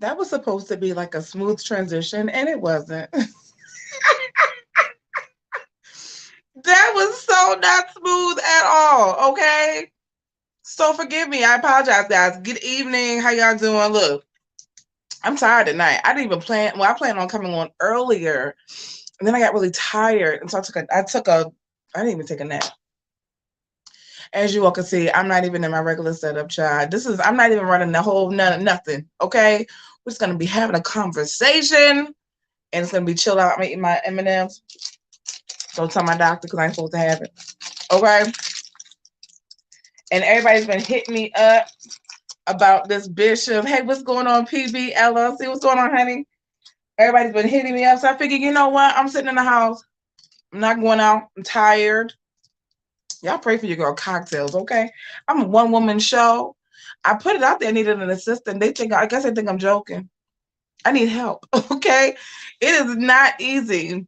That was supposed to be like a smooth transition, and it wasn't. That was so not smooth at all. Okay. So forgive me. I apologize, guys. Good evening. How y'all doing? Look, I'm tired tonight. I didn't even plan. Well, I planned on coming on earlier, and then I got really tired, and so I didn't even take a nap. As you all can see, I'm not even in my regular setup, child. I'm not even running the whole nothing. Okay, we're just gonna be having a conversation, and it's gonna be chilled out. I'm eating my M&Ms. Don't tell my doctor because I ain't supposed to have it. Okay. And everybody's been hitting me up about this Bishop. Hey, what's going on, PB LLC? What's going on, honey? Everybody's been hitting me up. So I figured, you know what? I'm sitting in the house. I'm not going out. I'm tired. Y'all pray for your girl cocktails, okay? I'm a one-woman show. I put it out there. I needed an assistant. I guess they think I'm joking. I need help, okay? It is not easy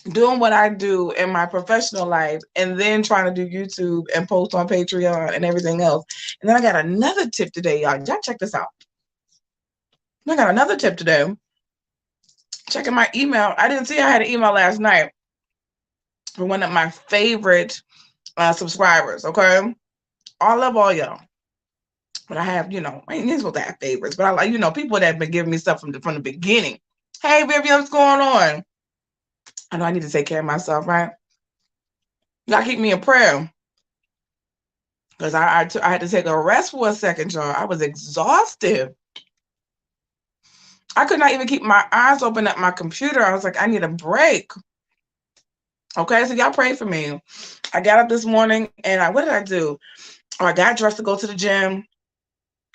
doing what I do in my professional life and then trying to do YouTube and post on Patreon and everything else. And then I got another tip today, y'all. Y'all check this out. I got another tip today. Checking my email. I didn't see I had an email last night from one of my favorite subscribers, okay? I love all y'all. But I have, I ain't supposed to have favorites, but I like, people that have been giving me stuff from the beginning. Hey, Vivian, what's going on? I know I need to take care of myself, right? Y'all keep me in prayer. Because I had to take a rest for a second, y'all. I was exhausted. I could not even keep my eyes open at my computer. I was like, I need a break. Okay, so y'all pray for me. I got up this morning and what did I do? I got dressed to go to the gym.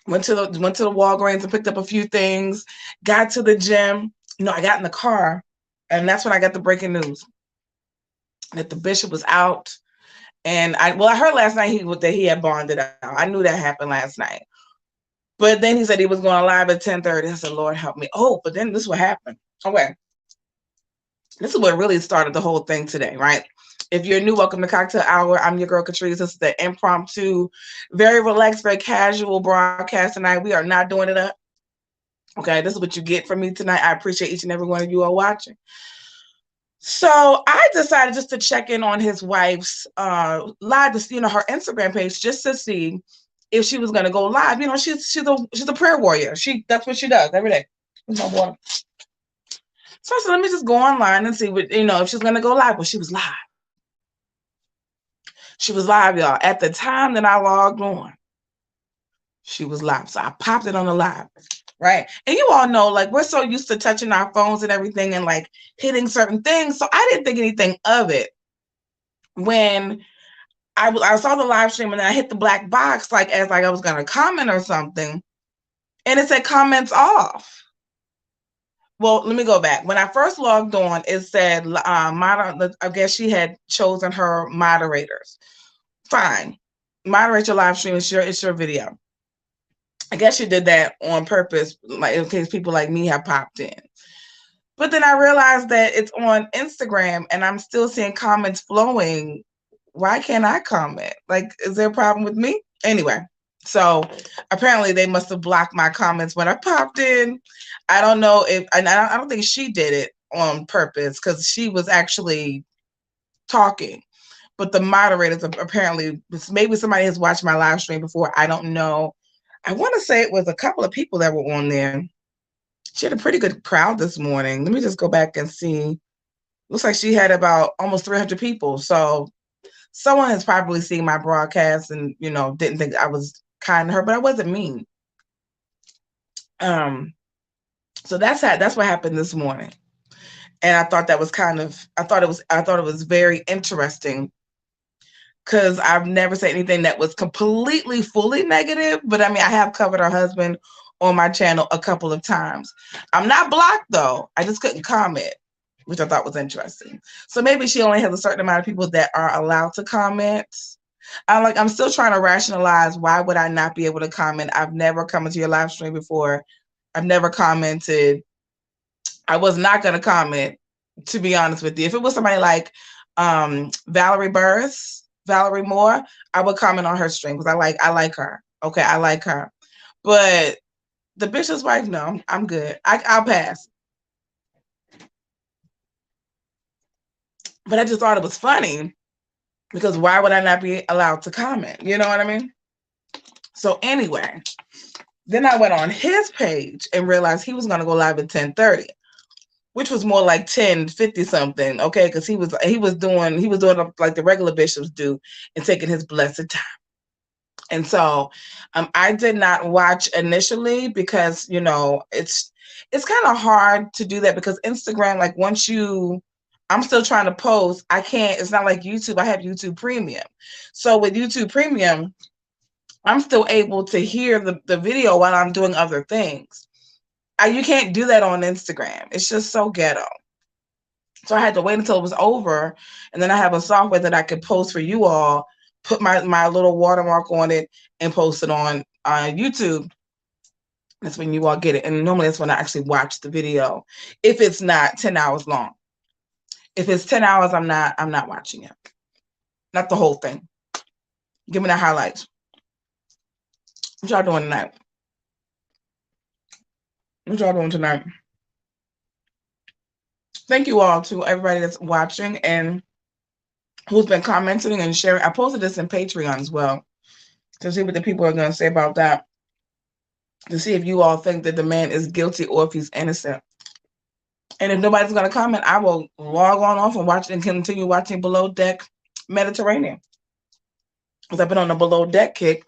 Went to the Walgreens and picked up a few things. Got to the gym. I got in the car, and that's when I got the breaking news that the bishop was out. And I heard last night that he had bonded out. I knew that happened last night. But then he said he was going live at 10:30. I said, Lord help me. Oh, but then this is what happened. Okay. This is what really started the whole thing today, right? If you're new, welcome to Cocktail Hour. I'm your girl, Catrice. This is the impromptu, very relaxed, very casual broadcast tonight. We are not doing it up. Okay, this is what you get from me tonight. I appreciate each and every one of you are watching. So I decided just to check in on his wife's live, her Instagram page, just to see if she was going to go live. She's a prayer warrior. That's what she does every day. So I said, let me just go online and see what if she's going to go live. Well, she was live. She was live, y'all. At the time that I logged on, she was live. So I popped it on the live. Right. And you all know, like, we're so used to touching our phones and everything and like hitting certain things. So I didn't think anything of it when I saw the live stream and then I hit the black box, like I was going to comment or something. And it said comments off. Well, let me go back. When I first logged on, it said, I guess she had chosen her moderators. Fine. Moderate your live stream. It's your video. I guess she did that on purpose, like in case people like me have popped in. But then I realized that it's on Instagram and I'm still seeing comments flowing. Why can't I comment? Like, is there a problem with me? Anyway, so apparently they must have blocked my comments when I popped in. I don't know I don't think she did it on purpose because she was actually talking. But the moderators apparently, maybe somebody has watched my live stream before. I don't know. I want to say it was a couple of people that were on there. She had a pretty good crowd this morning. Let me just go back and see. Looks like she had about almost 300 people. So someone has probably seen my broadcast and, didn't think I was kind to her, but I wasn't mean. So that's what happened this morning. And I thought that was I thought it was very interesting because I've never said anything that was completely, fully negative. But I mean, I have covered her husband on my channel a couple of times. I'm not blocked though. I just couldn't comment, which I thought was interesting. So maybe she only has a certain amount of people that are allowed to comment. I'm still trying to rationalize why would I not be able to comment? I've never come into your live stream before. I've never commented. I was not going to comment, to be honest with you. If it was somebody like Valerie Moore, I would comment on her stream because I like her. Okay, I like her. But The bishop's wife, no, I'm good. I'll pass. But I just thought it was funny because why would I not be allowed to comment? You know what I mean? So anyway, then I went on his page and realized he was going to go live at 10:30, which was more like 10:50 something. Okay, because he was doing like the regular bishops do and taking his blessed time. And so I did not watch initially because, it's kind of hard to do that because Instagram, like I'm still trying to post. I can't, it's not like YouTube. I have YouTube Premium. So with YouTube Premium, I'm still able to hear the video while I'm doing other things. You can't do that on Instagram. It's just so ghetto. So I had to wait until it was over. And then I have a software that I could post for you all, put my little watermark on it and post it on YouTube. That's when you all get it. And normally that's when I actually watch the video. If it's not 10 hours long. If it's 10 hours, I'm not watching it. Not the whole thing. Give me the highlights. What y'all doing tonight? What y'all doing tonight? Thank you all to everybody that's watching and who's been commenting and sharing. I posted this in Patreon as well to see what the people are going to say about that, to see if you all think that the man is guilty or if he's innocent. And if nobody's going to comment, I will log on off and watch and continue watching Below Deck Mediterranean. Because I've been on a Below Deck kick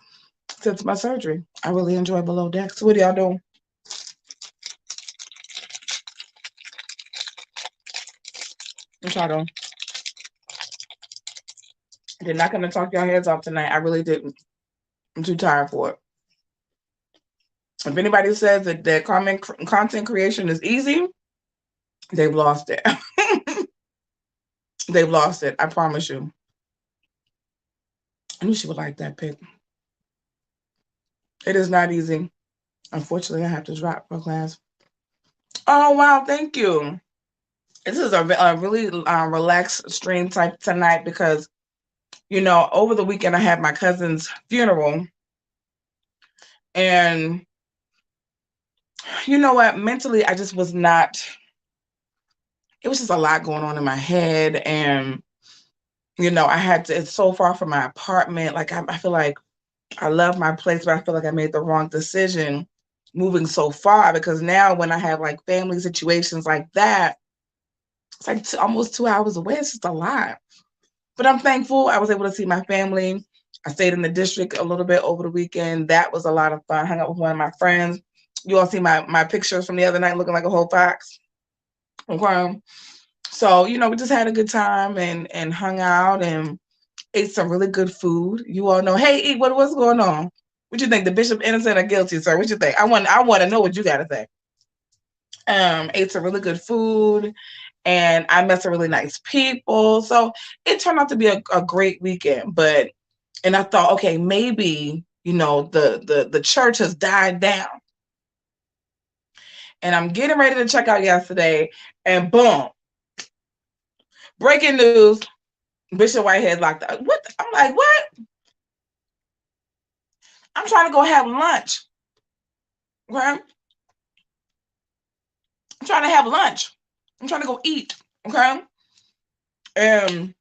since my surgery. I really enjoy Below Deck. So what do y'all do? What y'all doing? They're not going to talk your heads off tonight. I really didn't. I'm too tired for it. If anybody says that content creation is easy, they've lost it. They've lost it. I promise you. I knew she would like that pic. It is not easy. Unfortunately, I have to drop for class. Oh, wow. Thank you. This is a really relaxed stream type tonight because, over the weekend I had my cousin's funeral. And you know what? Mentally, I just was not, it was just a lot going on in my head. And, it's so far from my apartment. Like, I feel like I love my place, but I feel like I made the wrong decision moving so far because now when I have like family situations like that, it's like almost 2 hours away. It's just a lot. But I'm thankful I was able to see my family. I stayed in the district a little bit over the weekend. That was a lot of fun. Hung out with one of my friends. You all see my pictures from the other night looking like a whole fox. Okay. So, we just had a good time and hung out and ate some really good food. You all know, hey, E, what's going on? What you think? The bishop innocent or guilty, sir? What you think? I want to know what you got to say. Ate some really good food and I met some really nice people. So it turned out to be a great weekend. And I thought, okay, maybe, the church has died down. And I'm getting ready to check out yesterday and boom, breaking news, Bishop Whitehead locked up. What? I'm like, what? I'm trying to go have lunch. Okay? I'm trying to have lunch. I'm trying to go eat. Okay? And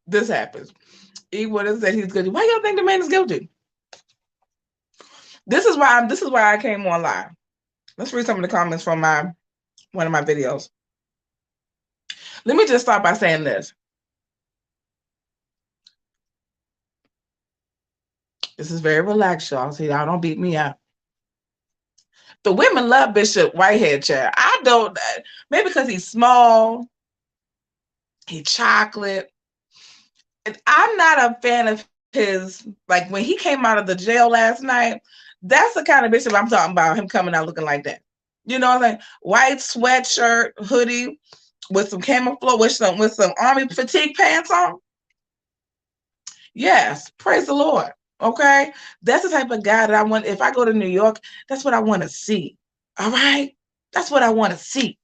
this happens. E would have said he's guilty. Why y'all think the man is guilty? This is why I came on live. Let's read some of the comments from one of my videos. Let me just start by saying this. This is very relaxed, y'all. So y'all don't beat me up. The women love Bishop Whitehead, child. I don't, maybe because he's small, he's chocolate. And I'm not a fan of his, like when he came out of the jail last night, that's the kind of bishop I'm talking about, him coming out looking like that. You know what I'm saying? White sweatshirt, hoodie, with some camouflage, with some army fatigue pants on. Yes, praise the Lord. Okay, that's the type of guy that I want. If I go to New York, that's what I want to see. All right, that's what I want to see.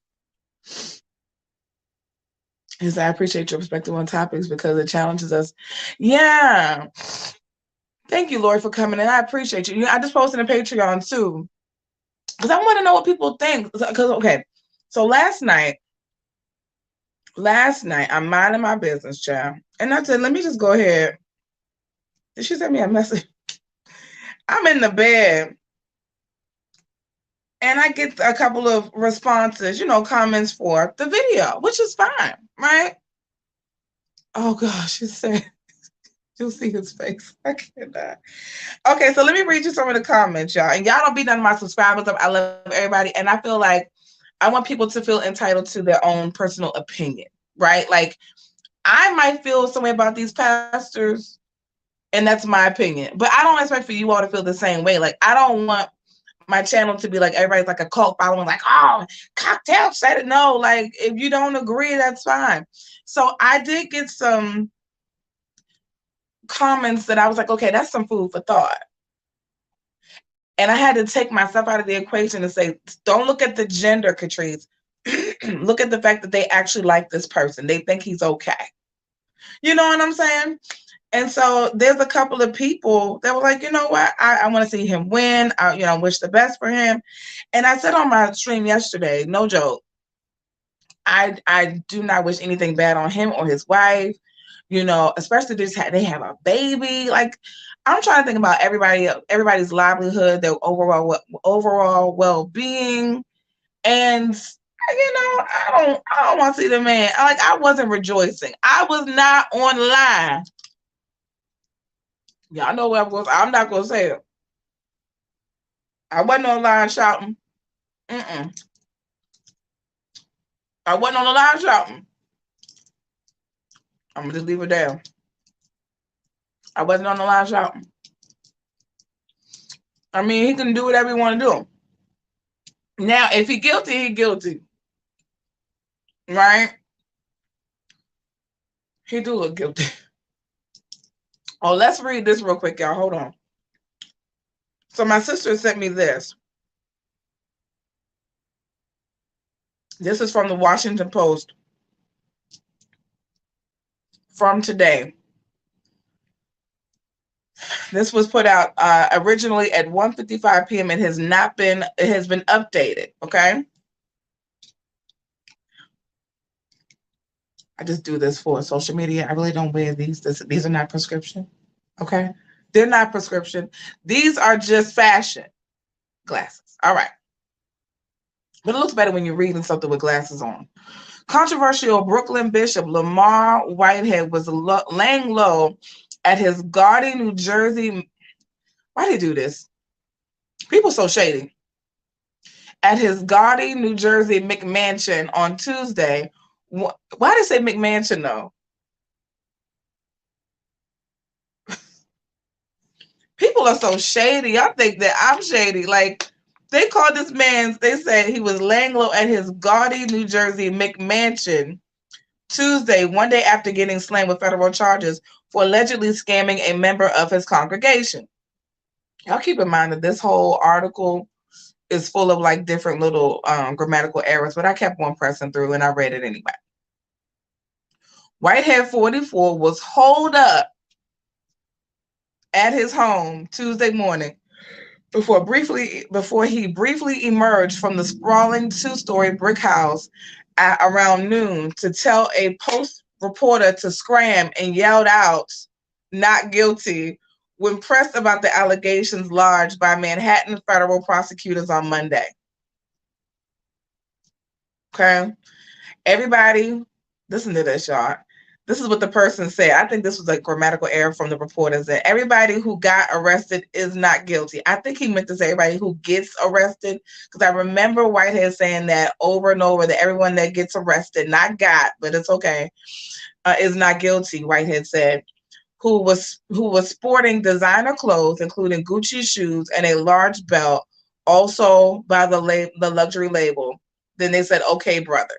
Is I appreciate your perspective on topics because it challenges us. Yeah, Thank you, Lori, for coming in. I appreciate you. I just posted a Patreon too, because I want to know what people think. Because okay, so last night I'm minding my business, child, and I said, let me just go ahead. Did she send me a message? I'm in the bed, and I get a couple of responses, comments for the video, which is fine, right? Oh gosh, she said, you'll see his face. I cannot. Okay, so let me read you some of the comments, y'all. And y'all don't be none of my subscribers. I love everybody. And I feel like I want people to feel entitled to their own personal opinion, right? Like, I might feel some way about these pastors, and that's my opinion. But I don't expect for you all to feel the same way. Like, I don't want my channel to be like everybody's like a cult following, like, oh, Cocktail said it. No, like, if you don't agree, that's fine. So I did get some comments that I was like, okay, that's some food for thought. And I had to take myself out of the equation and say, don't look at the gender, Catrice. Look at the fact that they actually like this person. They think he's okay. You know what I'm saying? And so there's a couple of people that were like, you know what? I want to see him win. I wish the best for him. And I said on my stream yesterday, no joke, I do not wish anything bad on him or his wife. Especially they have a baby. Like, I'm trying to think about everybody's livelihood, their overall well-being, and I don't want to see the man. Like, I wasn't rejoicing. I was not online. Y'all know where I'm not gonna say it. I wasn't online shouting. I wasn't on the line shouting. I'm gonna just leave it there. I wasn't on the line shouting. I mean, he can do whatever he want to do. Now, if he guilty, he guilty. Right? He do look guilty. Oh, let's read this real quick, y'all. Hold on. So my sister sent me this. This is from the Washington Post from today. This was put out originally at 1:55 p.m. It has been updated. Okay. I just do this for social media. I really don't wear these. These are not prescription. Okay. They're not prescription. These are just fashion glasses. All right. But it looks better when you're reading something with glasses on. Controversial Brooklyn Bishop Lamar Whitehead was laying low at his Garden, New Jersey. Why did he do this? People so shady. At his Garden, New Jersey McMansion on Tuesday. Why did they say McMansion though? People are so shady. I think that I'm shady. Like, they called this man, they said he was laying low at his Garden, New Jersey McMansion Tuesday, one day after getting slammed with federal charges for allegedly scamming a member of his congregation. Y'all keep in mind that this whole article is full of like different little grammatical errors, but I kept on pressing through and I read it anyway. Whitehead 44 was holed up at his home Tuesday morning before he briefly emerged from the sprawling two-story brick house at around noon to tell a Post reporter to scram and yelled out, "Not guilty," when pressed about the allegations lodged by Manhattan federal prosecutors on Monday. Okay? Everybody, listen to this, y'all. This is what the person said. I think this was a grammatical error from the reporters, that everybody who got arrested is not guilty. I think he meant to say everybody who gets arrested, because I remember Whitehead saying that over and over, that everyone that gets arrested, not got, but it's okay, is not guilty, Whitehead said, who was sporting designer clothes, including Gucci shoes and a large belt, also by the luxury label. Then they said, "Okay, brother."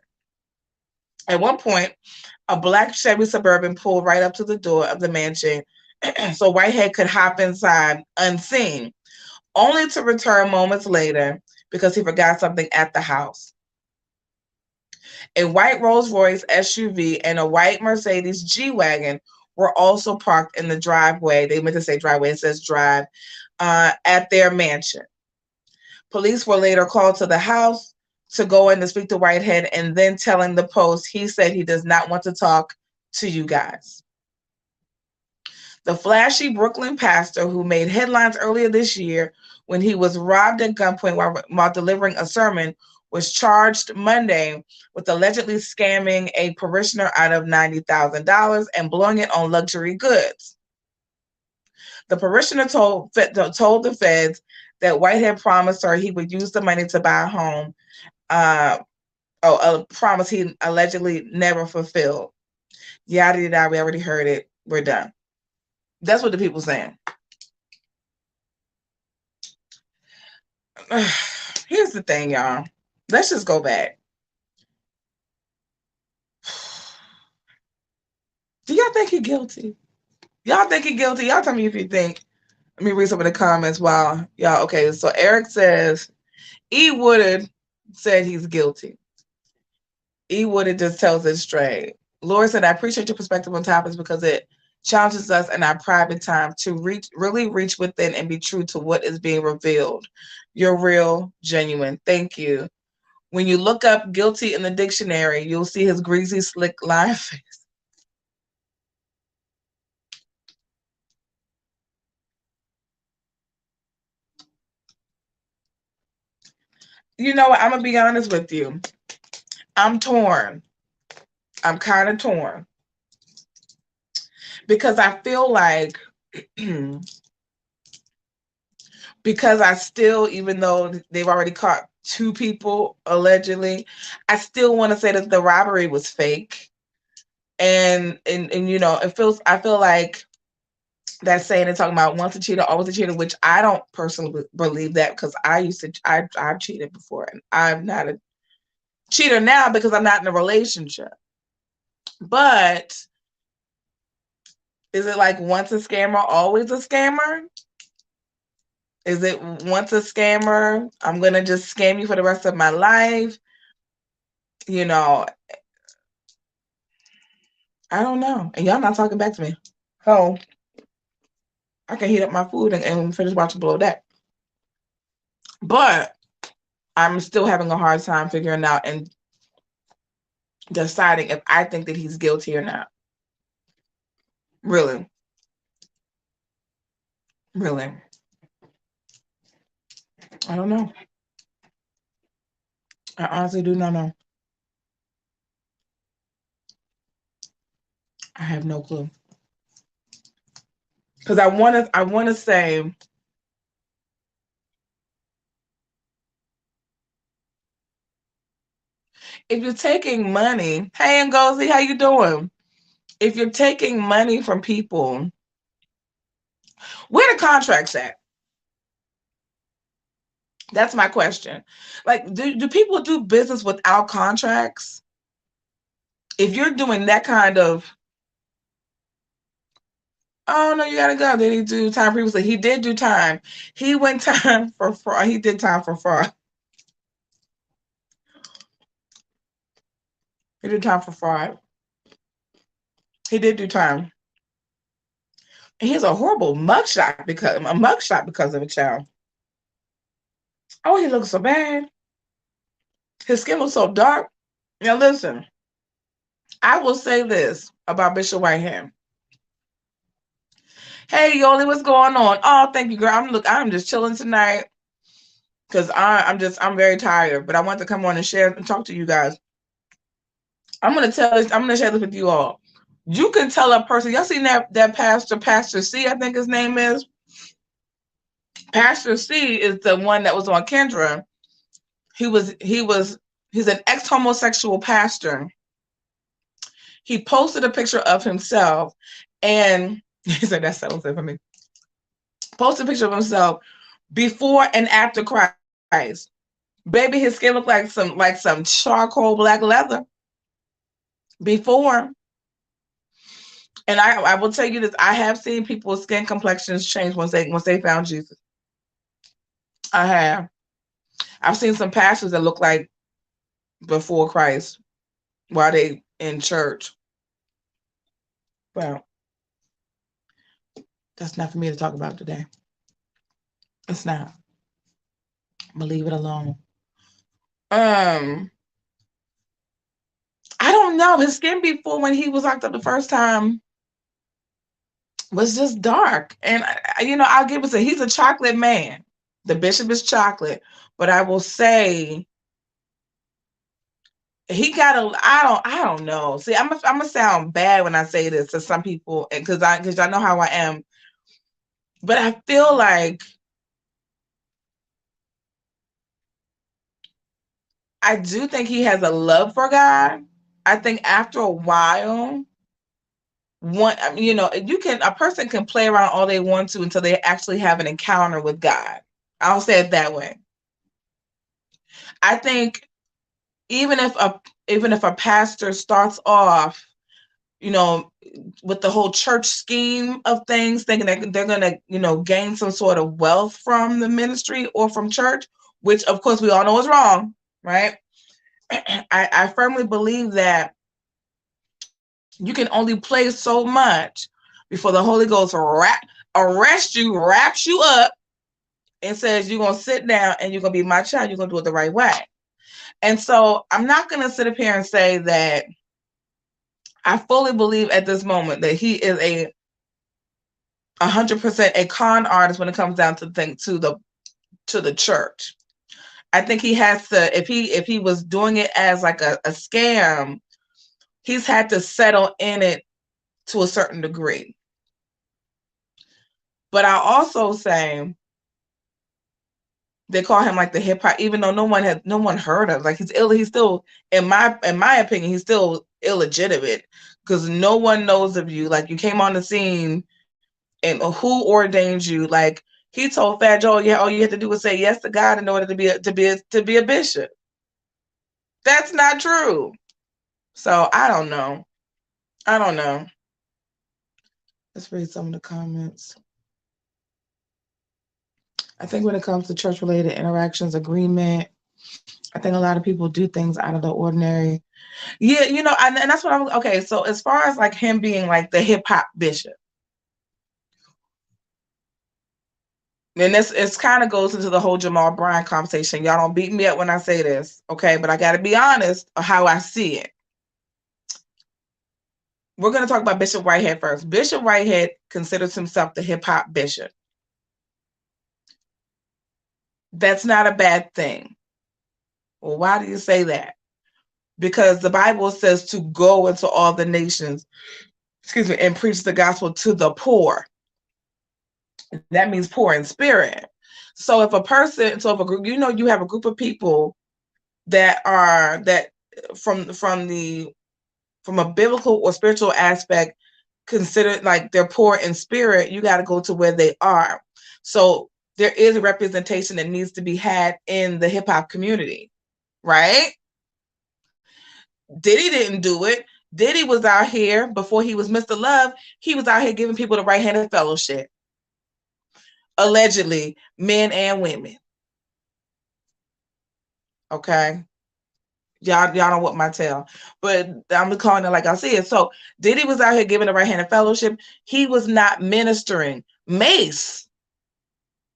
At one point, a black Chevy Suburban pulled right up to the door of the mansion so Whitehead could hop inside unseen, only to return moments later because he forgot something at the house. A white Rolls-Royce SUV and a white Mercedes G-Wagon were also parked in the driveway. They meant to say driveway, it says drive, at their mansion. Police were later called to the house to go in to speak to Whitehead, and then telling the Post he said he does not want to talk to you guys. The flashy Brooklyn pastor who made headlines earlier this year when he was robbed at gunpoint while delivering a sermon was charged Monday with allegedly scamming a parishioner out of $90,000 and blowing it on luxury goods. The parishioner told the feds that Whitehead promised her he would use the money to buy a home, a promise he allegedly never fulfilled. Yada yada, we already heard it. We're done. That's what the people saying. Here's the thing, y'all. Let's just go back. Do y'all think he's guilty? Y'all think he's guilty? Y'all tell me if you think. Let me read some of the comments while y'all. Okay, so Eric says E. Woodard said he's guilty. E. Woodard just tells it straight. Laura said, I appreciate your perspective on topics because it challenges us in our private time to really reach within and be true to what is being revealed. You're real, genuine. Thank you. When you look up guilty in the dictionary, you'll see his greasy, slick line face. You know what? I'm going to be honest with you. I'm torn. I'm kind of torn. Because I feel like, because I still, even though they've already caught 2 people allegedly, I still want to say that the robbery was fake. And you know, I feel like that saying they're talking about once a cheater, always a cheater, which I don't personally believe that, because I've cheated before, and I'm not a cheater now because I'm not in a relationship. But is it like once a scammer, always a scammer? Is it once a scammer, I'm going to just scam you for the rest of my life? You know, I don't know. And y'all not talking back to me. So I can heat up my food and finish watching Below Deck. But I'm still having a hard time figuring out and deciding if I think that he's guilty or not. Really. Really. I don't know. I honestly do not know. I have no clue. Because I want to say, if you're taking money, hey Ngozi, how you doing? If you're taking money from people, where the contracts at? That's my question. Like, do people do business without contracts? If you're doing that kind of, oh no, you gotta go. Did he do time previously? He did do time. He went time for fraud. He did time for fraud. He did time for fraud. He did do time. He has a horrible mugshot because of a child. Oh, he looks so bad. His skin looks so dark. Now listen, I will say this about Bishop Whitehead. Hey Yoli, what's going on? Oh, thank you, girl. I'm just chilling tonight because I'm very tired, but I want to come on and share and talk to you guys. I'm gonna share this with you all. You can tell a person, y'all seen that Pastor C, I think his name is. Pastor C is the one that was on Kendra. He's an ex-homosexual pastor. He posted a picture of himself, and he said that settles it for me. Posted a picture of himself before and after Christ. Baby, his skin looked like some charcoal black leather before. And I will tell you this, I have seen people's skin complexions change once they found Jesus. I have. I've seen some pastors that look like before Christ while they in church. Well, That's not for me to talk about today. It's not. I'm gonna leave it alone. I don't know. His skin before when he was locked up the first time was just dark. And I'll give it to he's a chocolate man. The bishop is chocolate. But I will say he got I don't know. See, I'm gonna sound bad when I say this to some people because I know how I am. But I feel like I do think he has a love for God. I think after a while, a person can play around all they want to until they actually have an encounter with God. I'll say it that way. I think even if a pastor starts off, with the whole church scheme of things, thinking that they're going to, gain some sort of wealth from the ministry or from church, which of course we all know is wrong, right? I firmly believe that you can only play so much before the Holy Ghost wraps you up and says, you're going to sit down and you're going to be my child. You're going to do it the right way. And so I'm not going to sit up here and say that I fully believe at this moment that he is 100% a con artist when it comes down to the church. I think he has to, if he was doing it as like a scam, he's had to settle in it to a certain degree. But I'll also say they call him like the hip hop, even though no one heard of. Like he's still, in my opinion, he's still illegitimate because no one knows of you. Like you came on the scene, and who ordained you? Like he told Fat Joe, yeah, all you have to do was say yes to God in order to be a bishop. That's not true. So I don't know. Let's read some of the comments. I think when it comes to church-related interactions, agreement, I think a lot of people do things out of the ordinary. Yeah, and that's what I'm okay. So as far as like him being like the hip hop bishop, and it's kind of goes into the whole Jamal Bryant conversation. Y'all don't beat me up when I say this, okay? But I got to be honest of how I see it. We're going to talk about Bishop Whitehead first. Bishop Whitehead considers himself the hip hop bishop. That's not a bad thing. Well, why do you say that? Because the Bible says to go into all the nations, and preach the gospel to the poor. That means poor in spirit. So if a group, you have a group of people that from a biblical or spiritual aspect, considered like they're poor in spirit, you got to go to where they are. So there is a representation that needs to be had in the hip hop community, right? Diddy didn't do it. Diddy was out here before he was Mr. Love. He was out here giving people the right hand of fellowship. Allegedly, men and women. Okay. Y'all know what my tale, but I'm calling it like I see it. So Diddy was out here giving the right hand of fellowship. He was not ministering. Mace,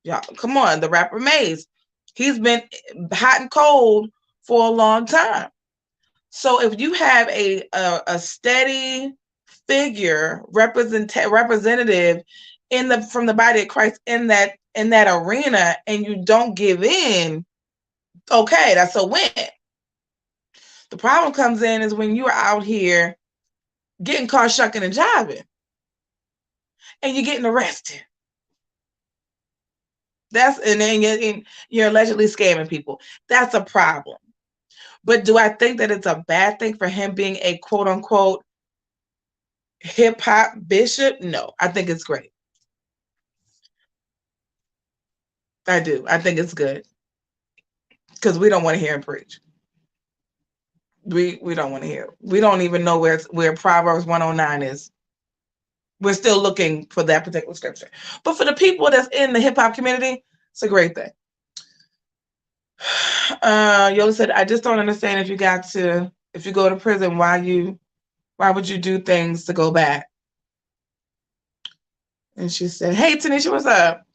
y'all, come on, the rapper Mace. He's been hot and cold for a long time. So if you have a steady figure representative from the body of Christ in that arena, and you don't give in, okay, that's a win. The problem comes in is when you're out here getting caught shucking and jiving and you're getting arrested. And then you're allegedly scamming people. That's a problem. But do I think that it's a bad thing for him being a quote unquote hip hop bishop? No, I think it's great. I do. I think it's good because we don't want to hear him preach. We don't want to hear. We don't even know where Proverbs 109 is. We're still looking for that particular scripture. But for the people that's in the hip hop community, it's a great thing. Yola said, I just don't understand if you go to prison, why would you do things to go back? And she said, "Hey, Tanisha, what's up?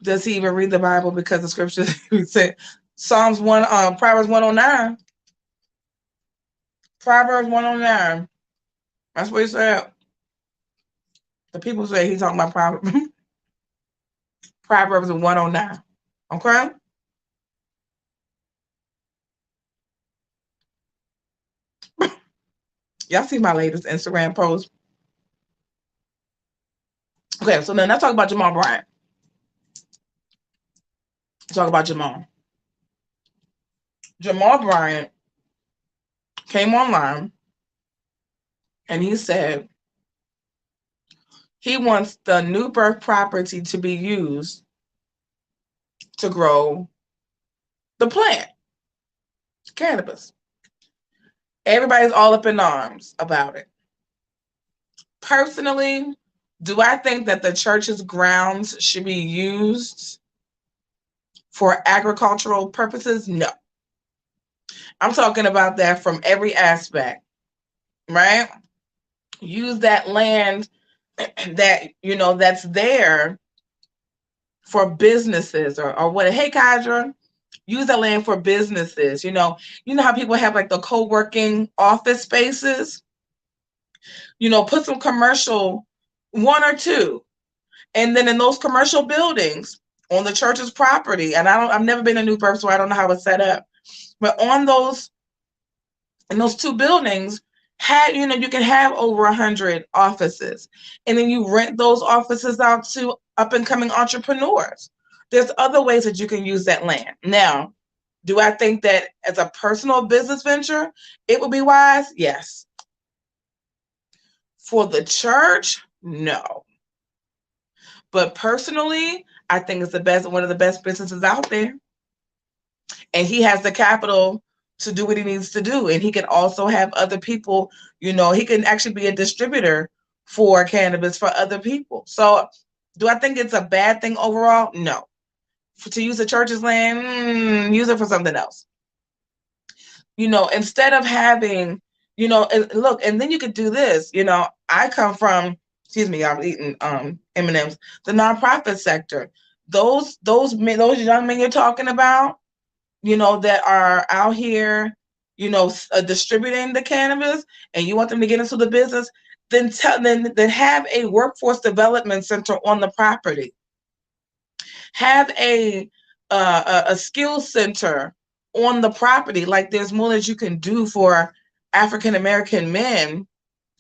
Does he even read the Bible? Because the scripture said Psalms 1, Proverbs 109. Proverbs 109. That's what he said. The people say he's talking about Proverbs 109. Okay? Y'all see my latest Instagram post? Okay, so then let's talk about Jamal Bryant. Let's talk about Jamal. Jamal Bryant came online and he said he wants the new birth property to be used to grow the plant, cannabis. Everybody's all up in arms about it. Personally, do I think that the church's grounds should be used for agricultural purposes? No. I'm talking about that from every aspect, right? Use that land that, that's there for businesses or what. Hey, Kadra, use that land for businesses. You know how people have like the co-working office spaces? Put some commercial, one or two. And then in those commercial buildings on the church's property, and I've never been a new birth, so I don't know how it's set up. But in those two buildings, you can have over 100 offices, and then you rent those offices out to up and coming entrepreneurs. There's other ways that you can use that land. Now, do I think that as a personal business venture, it would be wise? Yes. For the church, no. But personally, I think it's one of the best businesses out there. And he has the capital to do what he needs to do. And he can also have other people, he can actually be a distributor for cannabis for other people. So do I think it's a bad thing overall? No. To use the church's land, use it for something else. Instead of having, look, and then you could do this. I come from, excuse me, I'm eating M&Ms, the nonprofit sector. Those young men you're talking about, that are out here, distributing the cannabis, and you want them to get into the business, then have a workforce development center on the property. Have a skills center on the property. Like, there's more that you can do for African American men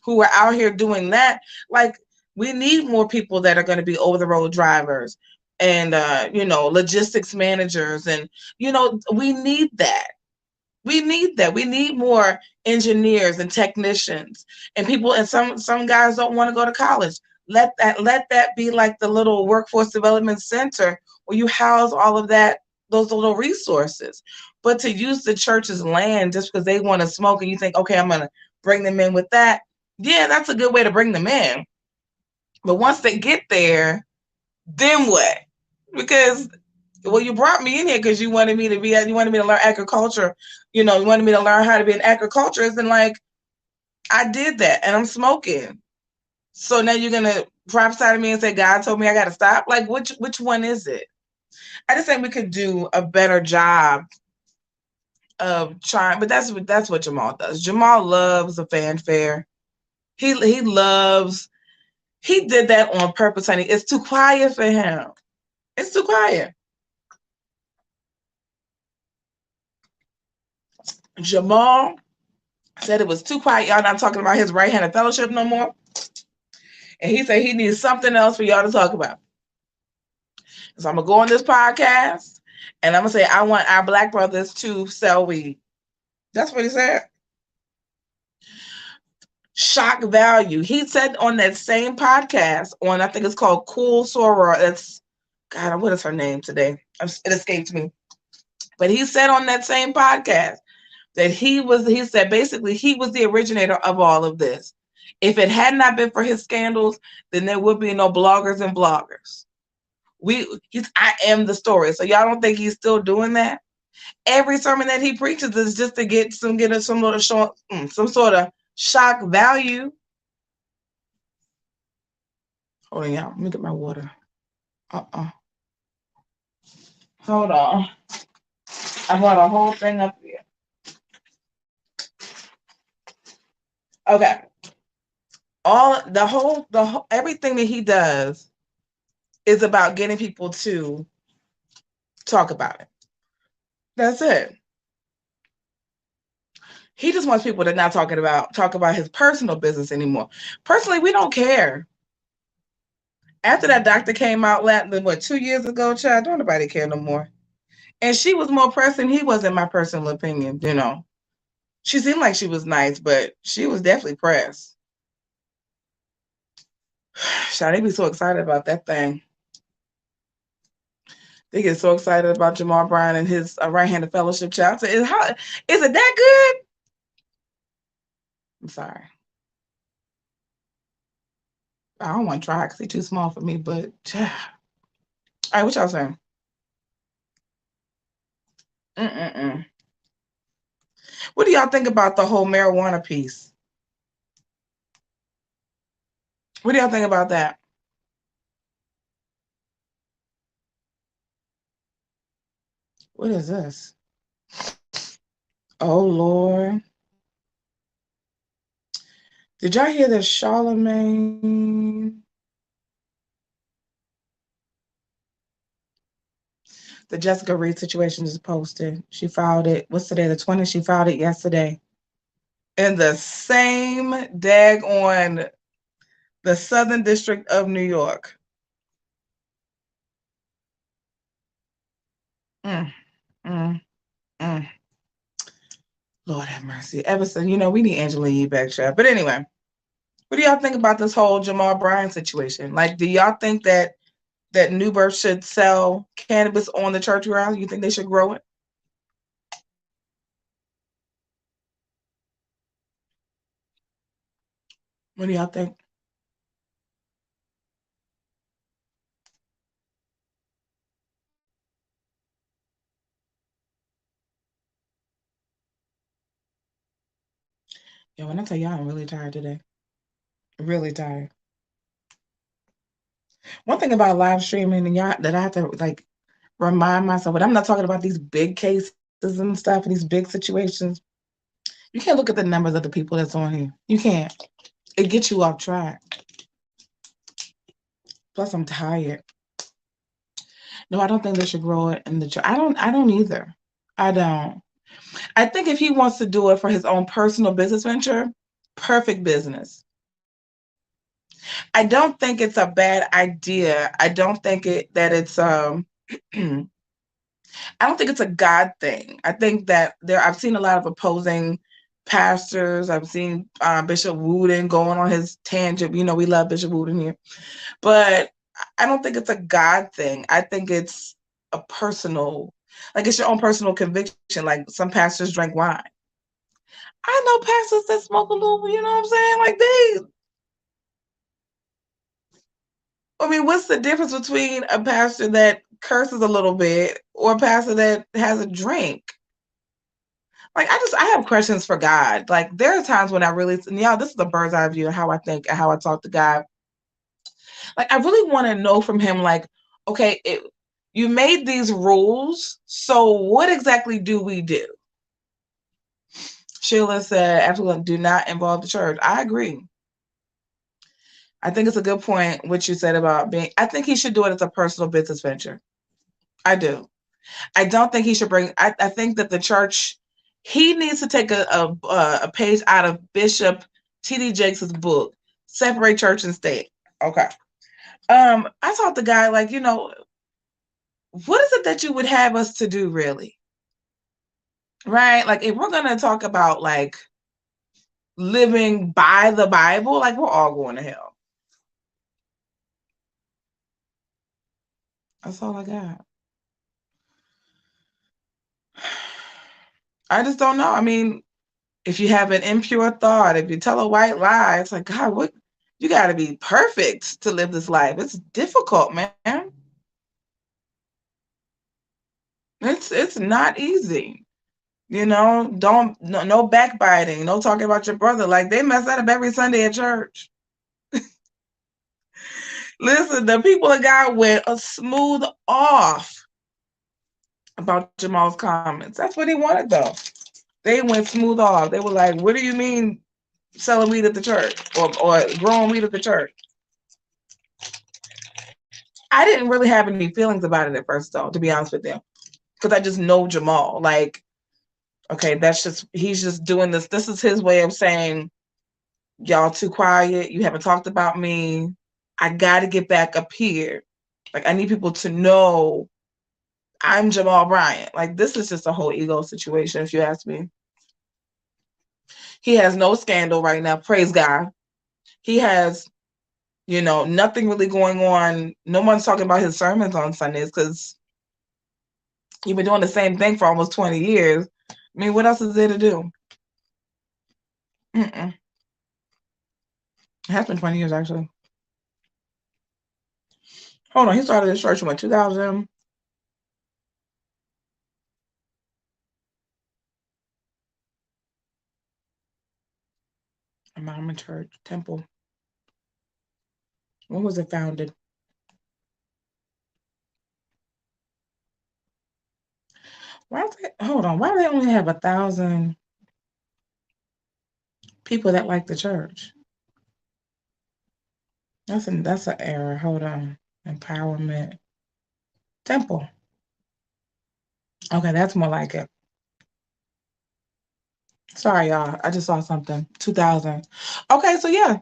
who are out here doing that. Like, we need more people that are going to be over the road drivers and logistics managers, and we need that. We need more engineers and technicians and people. And some guys don't want to go to college. Let that be like the little workforce development center where you house all of those little resources. But to use the church's land just because they want to smoke and you think, okay, I'm going to bring them in with that. Yeah, that's a good way to bring them in. But once they get there, then what? Because, well, you brought me in here because you wanted me to learn agriculture. You wanted me to learn how to be an agriculturist, and like, I did that, and I'm smoking. So now you're gonna prophesy to me and say God told me I got to stop? Like, which one is it? I just think we could do a better job of trying, but that's what Jamal does. Jamal loves a fanfare. He did that on purpose, honey. It's too quiet for him. It's too quiet. Jamal said it was too quiet. Y'all not talking about his right-handed fellowship no more. And he said he needs something else for y'all to talk about. So I'm going to go on this podcast and I'm going to say, I want our Black brothers to sell weed. That's what he said. Shock value. He said on that same podcast, I think it's called Cool Soror. That's, God, what is her name today? It escaped me. But he said on that same podcast that he said basically he was the originator of all of this. If it had not been for his scandals, then there would be no bloggers and bloggers. I am the story. So y'all don't think he's still doing that? Every sermon that he preaches is just to get some sort of shock value. Hold on, y'all. Let me get my water. Hold on. I brought a whole thing up here. Okay. Everything that he does is about getting people to talk about it. That's it. He just wants people to not talk about his personal business anymore. Personally, we don't care. After that doctor came out, 2 years ago, child, don't nobody care no more. And she was more pressing. He was, in my personal opinion. She seemed like she was nice, but she was definitely pressed. Child, they be so excited about that thing. They get so excited about Jamal Bryant and his right-handed fellowship, child. So is it that good? I'm sorry. I don't want to try because he's too small for me, but all right, what y'all saying? What do y'all think about the whole marijuana piece? What do y'all think about that? What is this? Oh, Lord. Did y'all hear that Charlemagne? The Jessica Reed situation is posted. She filed it. What's today? The 20th. She filed it yesterday. In the same daggone the Southern District of New York. Lord have mercy. Everson, we need Angela Yee back, child. But anyway, what do y'all think about this whole Jamal Bryant situation? Like, do y'all think that New Birth should sell cannabis on the church ground? You think they should grow it? What do y'all think? Yeah, when I tell y'all I'm really tired today. Really tired. One thing about live streaming and y'all that I have to remind myself, but I'm not talking about these big cases and stuff and these big situations. You can't look at the numbers of the people that's on here. You can't. It gets you off track. Plus, I'm tired. No, I don't think they should grow it in the church. I don't either. I don't. I think if he wants to do it for his own personal business venture, perfect business. I don't think it's a bad idea. I don't think it's I don't think it's a God thing. I think that I've seen a lot of opposing pastors. I've seen Bishop Wooden going on his tangent. We love Bishop Wooden here. But I don't think it's a God thing. I think it's a personal, it's your own personal conviction. Like some pastors drink wine. I know pastors that smoke a little, you know what I'm saying? What's the difference between a pastor that curses a little bit or a pastor that has a drink? I have questions for God. There are times when I really, this is a bird's eye view of how I think and how I talk to God. I really want to know from him, okay, you made these rules, so what exactly do we do? Sheila said, absolutely, do not involve the church. I agree. I think it's a good point, what you said about I think he should do it as a personal business venture. I do. I don't think he should I think that the church, he needs to take a page out of Bishop T.D. Jakes' book, Separate Church and State. Okay. I taught the guy, what is it that you would have us to do, really? Right? If we're going to talk about, living by the Bible, we're all going to hell. That's all I got. I just don't know. If you have an impure thought, if you tell a white lie, it's like, God, what? You got to be perfect to live this life. It's difficult, man. It's not easy. No backbiting, no talking about your brother. They mess that up every Sunday at church. Listen, the people of God went a smooth off about Jamal's comments. That's what he wanted, though. They went smooth off. They were like, "What do you mean selling weed at the church or growing weed at the church?" I didn't really have any feelings about it at first, though, to be honest with you, because I just know Jamal. Like, okay, he's just doing this. This is his way of saying, y'all too quiet. You haven't talked about me. I got to get back up here. Like, I need people to know I'm Jamal Bryant. Like, this is just a whole ego situation, if you ask me. He has no scandal right now. Praise God. He has, nothing really going on. No one's talking about his sermons on Sundays because he's been doing the same thing for almost 20 years. I mean, what else is there to do? It has been 20 years, actually. Hold on. He started his church in 2000. Empowerment Church, Temple. When was it founded? Hold on. Why do they only have 1,000 people that like the church? That's an error. Hold on. Empowerment Temple. Okay, that's more like it. Sorry, y'all. I just saw something. 2000. Okay, so yeah.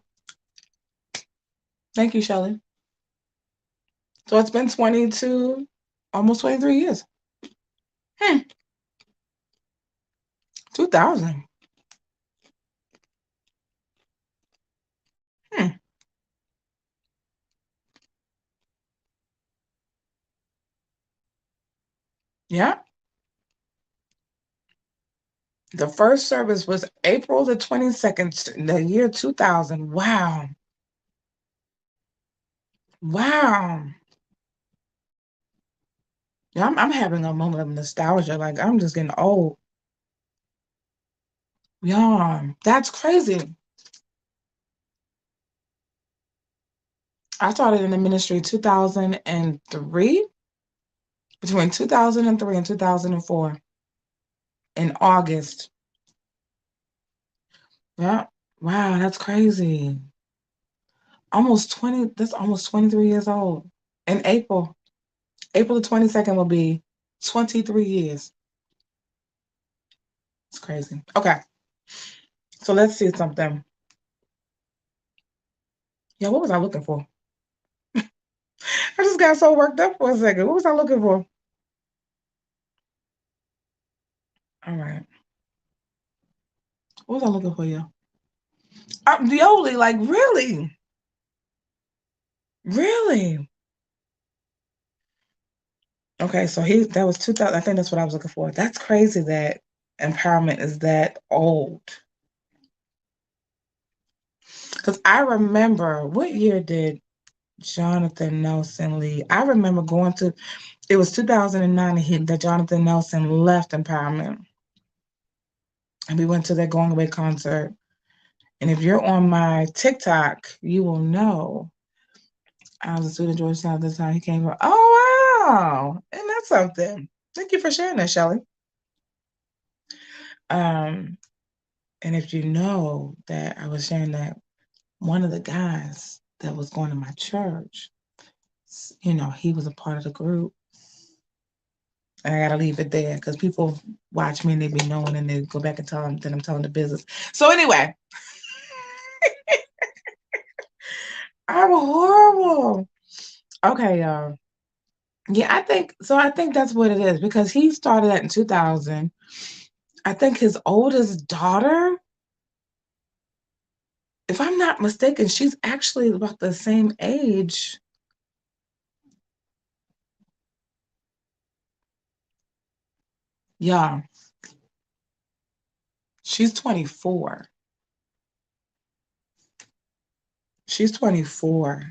Thank you, Shelly. So it's been 22, almost 23 years. 2000. Yeah. The first service was April the 22nd, in the year 2000. Wow. Wow. Yeah, I'm having a moment of nostalgia. Like, I'm just getting old. Yeah, that's crazy. I started in the ministry 2003, between 2003 and 2004, in August. Yeah. Wow, that's crazy. That's almost 23 years old. In April. April the 22nd will be 23 years. It's crazy. Okay. So let's see something. Yeah, what was I looking for? I just got so worked up for a second. What was I looking for? All right. What was I looking for, y'all? Yoli, like, really? Really? Okay, so that was 2000. I think that's what I was looking for. That's crazy that empowerment is that old. Because I remember, what year did Jonathan Nelson leave? I remember it was 2009 that Jonathan Nelson left empowerment. And we went to their going away concert. And if you're on my TikTok, you will know I was a student at Georgetown at the time. He came over. Oh, wow. And that's something. Thank you for sharing that, Shelly. And if you know that I was sharing that one of the guys that was going to my church, he was a part of the group. And I got to leave it there because people watch me and they be knowing and they go back and tell them that I'm telling the business. So anyway, I'm horrible. Okay, y'all. Yeah, I think that's what it is because he started that in 2000. I think his oldest daughter, if I'm not mistaken, she's actually about the same age. Yeah. She's 24. She's 24.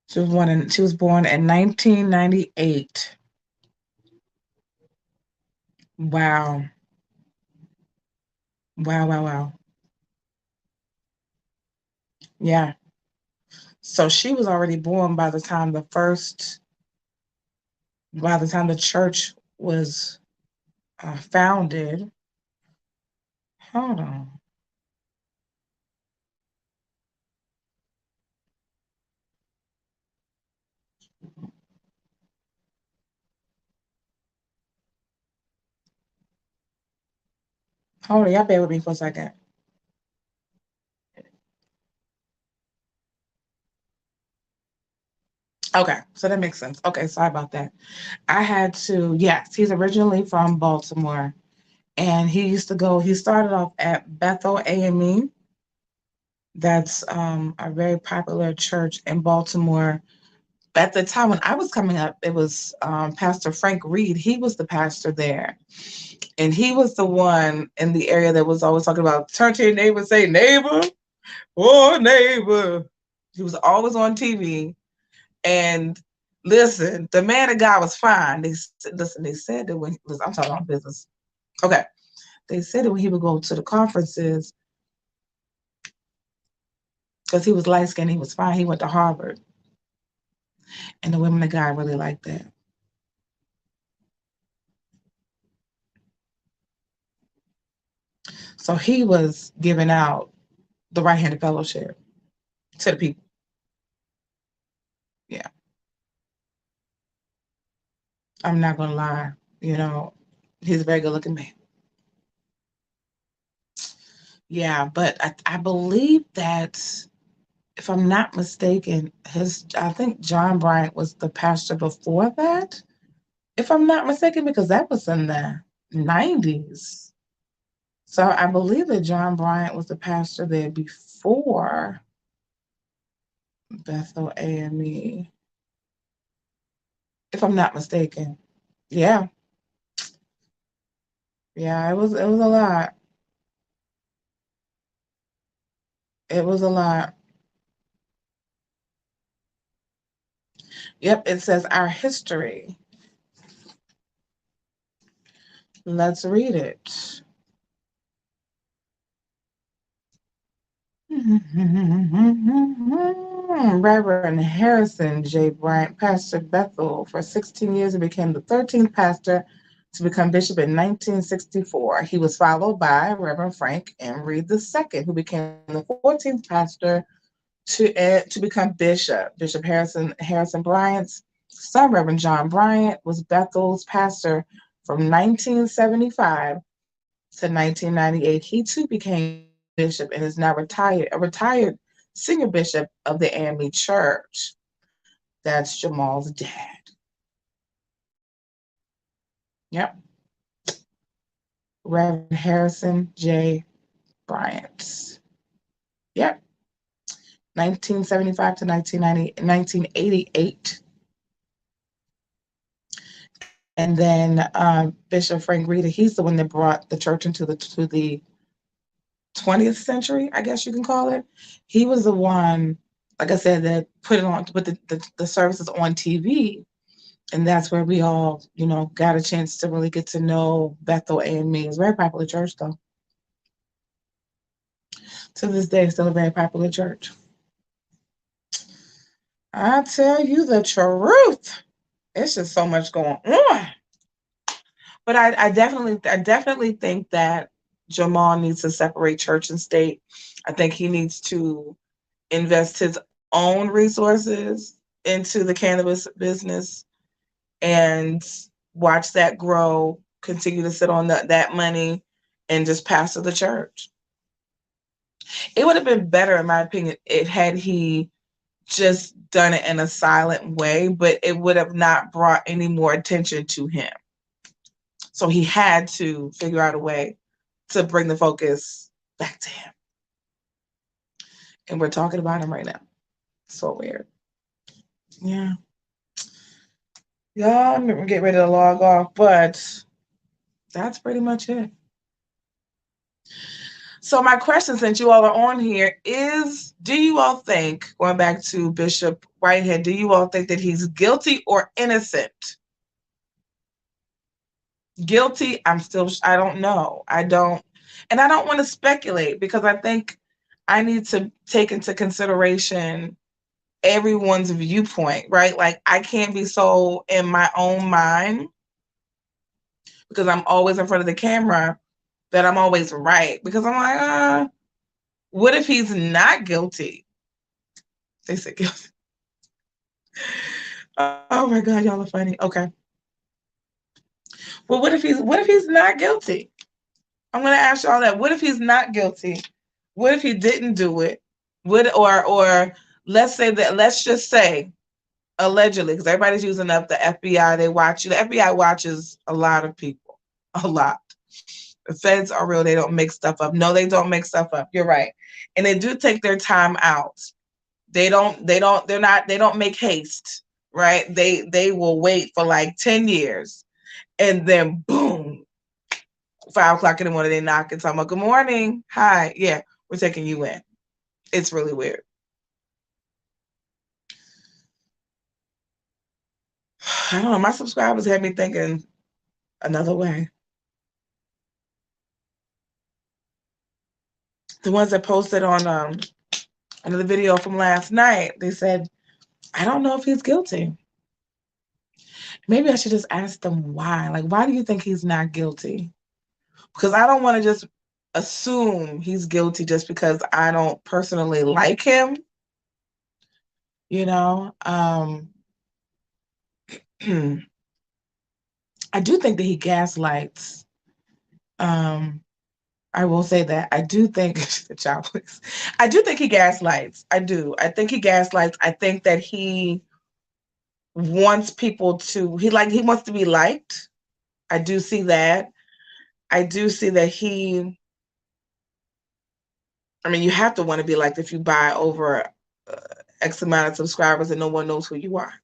She was born in 1998. Wow. Wow, wow, wow. Yeah. So she was already born by the time the church was founded. Hold on. Hold on, y'all bear with me for a second. Okay, so that makes sense. Okay, sorry about that. I had to, yes, he's originally from Baltimore. And he started off at Bethel AME. That's a very popular church in Baltimore. At the time when I was coming up, it was Pastor Frank Reed. He was the pastor there. And he was the one in the area that was always talking about turn to your neighbor, say, neighbor, oh, neighbor. He was always on TV. And listen, the man of God was fine. They said that when, listen, I'm talking about business. Okay. They said that when he would go to the conferences, because he was light skinned, he was fine. He went to Harvard. And the women of God really liked that. So he was giving out the right handed fellowship to the people. Yeah. I'm not gonna lie, you know, he's a very good looking man. Yeah, but I believe that if I'm not mistaken, I think John Bryant was the pastor before that. If I'm not mistaken, because that was in the 90s. So I believe that John Bryant was the pastor there before Bethel AME, if I'm not mistaken. Yeah, yeah, it was a lot. It was a lot. Yep, it says our history. Let's read it. Reverend Harrison J. Bryant pastored Bethel for 16 years and became the 13th pastor to become bishop in 1964. He was followed by Reverend Frank M. Reed II, who became the 14th pastor to become bishop. Bishop Harrison Bryant's son, Reverend John Bryant, was Bethel's pastor from 1975 to 1998. He too became bishop and is now a retired senior bishop of the AME Church. That's Jamal's dad. Yep. Reverend Harrison J. Bryant. Yep. 1975 to 1988. And then Bishop Frank Reeder, he's the one that brought the church into the 20th century, I guess you can call it. He was the one, like I said, that put the services on TV. And that's where we all, got a chance to really get to know Bethel AME. It's a very popular church, though. To this day, still a very popular church. I tell you the truth. It's just so much going on. But I definitely think that Jamal needs to separate church and state. I think he needs to invest his own resources into the cannabis business and watch that grow, continue to sit on that money and just pastor the church. It would have been better, in my opinion, had he just done it in a silent way, but it would have not brought any more attention to him. So he had to figure out a way to bring the focus back to him. And we're talking about him right now. So weird. Yeah. Y'all, I'm gonna get ready to log off, but that's pretty much it. So my question, since you all are on here, is do you all think, going back to Bishop Whitehead, do you all think that he's guilty or innocent? Guilty, I don't know. I don't want to speculate because I think I need to take into consideration everyone's viewpoint, right? Like I can't be so in my own mind because I'm always in front of the camera that I'm always right. Because I'm like, what if he's not guilty? They said guilty. Oh my God, y'all are funny. Okay. Well, what if he's not guilty? I'm gonna ask y'all that. What if he's not guilty? What if he didn't do it? Or let's just say allegedly, because everybody's using up the FBI. They watch you. The FBI watches a lot of people. A lot. The feds are real. They don't make stuff up. No, they don't make stuff up. You're right. And they do take their time out. They don't make haste, right? They will wait for like 10 years and then boom, 5 o'clock in the morning, they knock and talking about, good morning. Hi. Yeah, we're taking you in. It's really weird. I don't know. My subscribers had me thinking another way. The ones that posted on another video from last night, they said, I don't know if he's guilty. Maybe I should just ask them why. Like, why do you think he's not guilty? Because I don't want to just assume he's guilty just because I don't personally like him. You know, I do think that he gaslights. I will say that. I do think I do think he gaslights. I do. I think he gaslights. I think that he wants people to he wants to be liked. I do see that. I do see that you have to want to be liked if you buy over X amount of subscribers and no one knows who you are.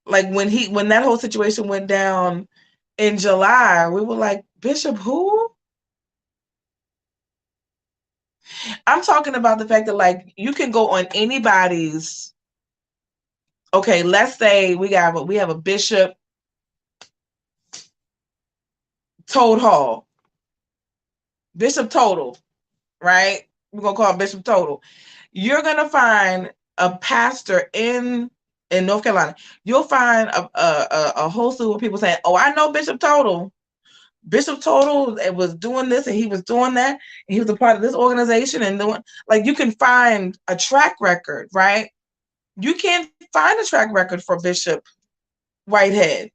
Like when that whole situation went down in July, we were like, Bishop who? I'm talking about the fact that like you can go on anybody's. Okay, let's say we have a Bishop Toad Hall. Bishop Total, right? We're gonna call him Bishop Total. You're gonna find a pastor in North Carolina. You'll find a whole slew of people saying, "Oh, I know Bishop Total. Bishop Total was doing this and he was doing that, and he was a part of this organization and doing." Like you can find a track record, right? You can't find a track record for Bishop Whitehead.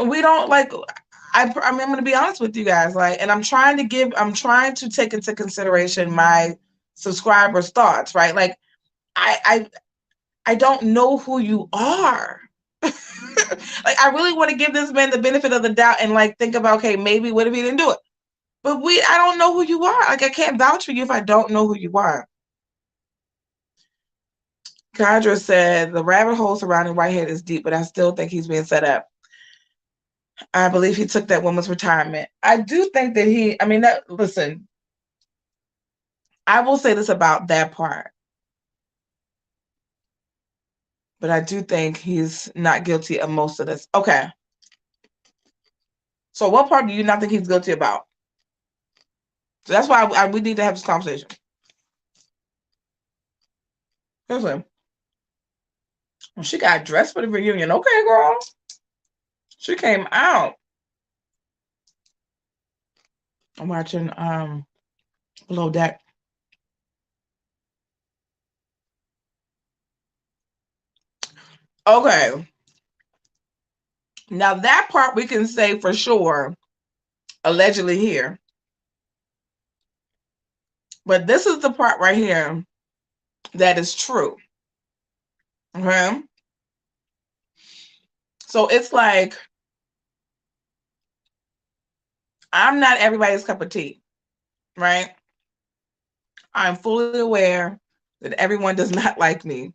We don't like. I'm going to be honest with you guys, like, and I'm trying to take into consideration my subscribers' thoughts, right? Like, I don't know who you are. Like, I really want to give this man the benefit of the doubt and like think about, okay, maybe what if he didn't do it? But I don't know who you are. Like, I can't vouch for you if I don't know who you are. Kadra said the rabbit hole surrounding Whitehead is deep, but I still think he's being set up. I believe he took that woman's retirement. I do think that listen, I will say this about that part, but I do think he's not guilty of most of this. Okay. So what part do you not think he's guilty about? So that's why we need to have this conversation. Listen, well, she got dressed for the reunion. Okay, girl. She came out. I'm watching Below Deck. Okay. Now that part we can say for sure, allegedly here. But this is the part right here that is true. Okay. So it's like, I'm not everybody's cup of tea, right? I'm fully aware that everyone does not like me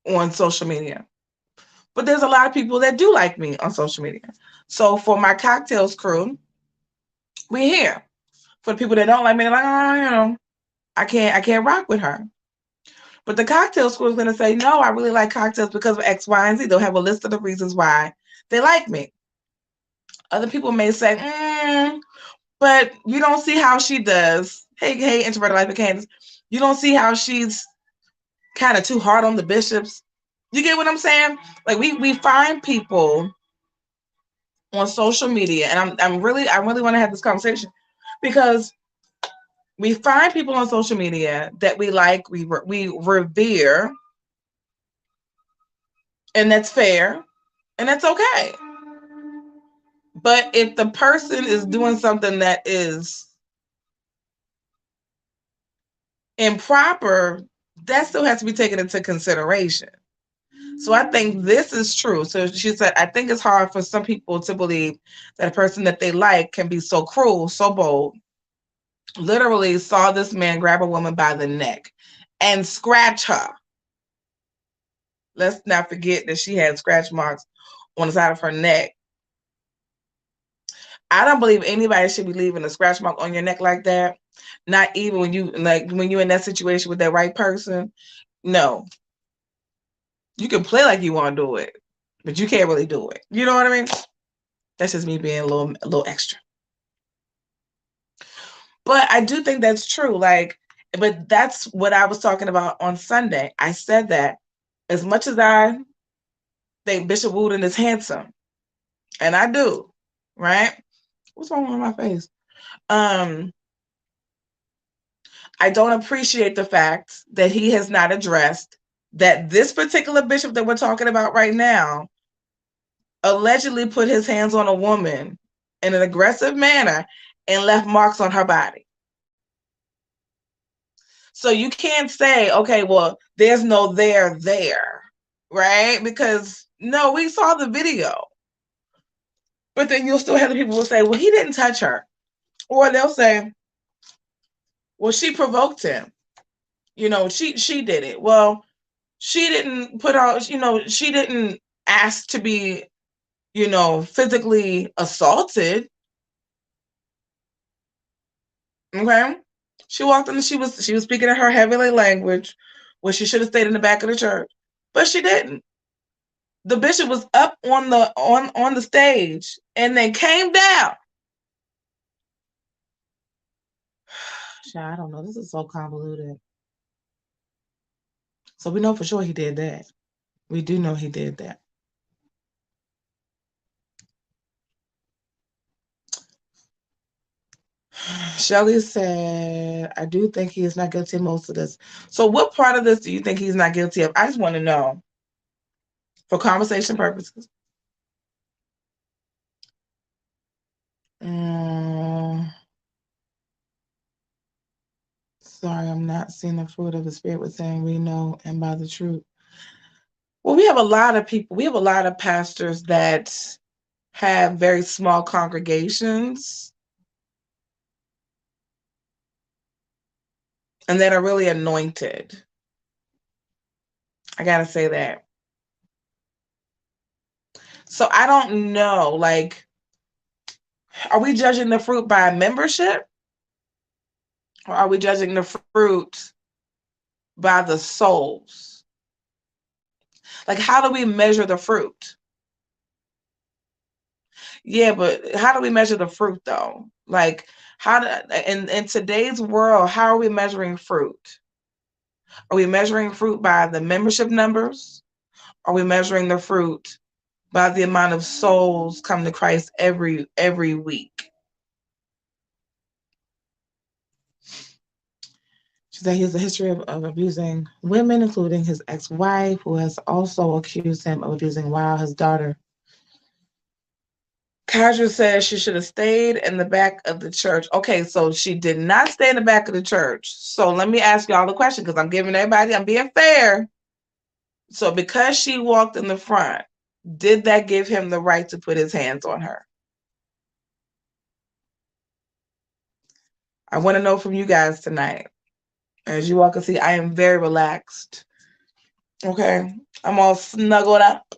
on social media. But there's a lot of people that do like me on social media. So for my cocktails crew, we're here. For the people that don't like me, they're like, oh, I can't rock with her. But the cocktail crew is going to say, no, I really like cocktails because of X, Y, and Z. They'll have a list of the reasons why they like me. Other people may say, but you don't see how she does. Hey, introverted life of Candace. You don't see how she's kind of too hard on the bishops. You get what I'm saying? Like we find people on social media, and I really want to have this conversation because we find people on social media that we like, we revere, and that's fair, and that's okay. But if the person is doing something that is improper, that still has to be taken into consideration. So I think this is true. So she said, I think it's hard for some people to believe that a person that they like can be so cruel, so bold. Literally saw this man grab a woman by the neck and scratch her. Let's not forget that she had scratch marks on the side of her neck. I don't believe anybody should be leaving a scratch mark on your neck like that. Not even when you're in that situation with that right person. No. You can play like you want to do it, but you can't really do it. You know what I mean? That's just me being a little extra. But I do think that's true. But that's what I was talking about on Sunday. I said that as much as I think Bishop Wooden is handsome, and I do, right? What's wrong with my face? I don't appreciate the fact that he has not addressed that this particular bishop that we're talking about right now allegedly put his hands on a woman in an aggressive manner and left marks on her body. So you can't say, okay, well, there's no there, right? Because no, we saw the video. But then you'll still have the people who say, well, he didn't touch her. Or they'll say, well, she provoked him. She did it. Well, she didn't she didn't ask to be, physically assaulted. Okay. She walked in and she was speaking in her heavenly language, where she should have stayed in the back of the church. But she didn't. The bishop was up on the stage and then came down. I don't know. This is so convoluted. So we know for sure he did that. We do know he did that. Shelly said, I do think he is not guilty of most of this. So what part of this do you think he's not guilty of? I just want to know for conversation purposes. Sorry, I'm not seeing the fruit of the Spirit with saying we know and by the truth. Well, we have a lot of people. We have a lot of pastors that have very small congregations and that are really anointed. I got to say that. So I don't know, are we judging the fruit by membership? Or are we judging the fruit by the souls? How do we measure the fruit? Yeah, but how do we measure the fruit though? In today's world, how are we measuring fruit? Are we measuring fruit by the membership numbers? Are we measuring the fruit by the amount of souls come to Christ every week? She said he has a history of abusing women, including his ex-wife, who has also accused him of abusing his daughter. Kadra says she should have stayed in the back of the church. Okay, so she did not stay in the back of the church. So let me ask y'all the question, because I'm being fair. So because she walked in the front, did that give him the right to put his hands on her? I want to know from you guys tonight. As you all can see, I am very relaxed. Okay, I'm all snuggled up.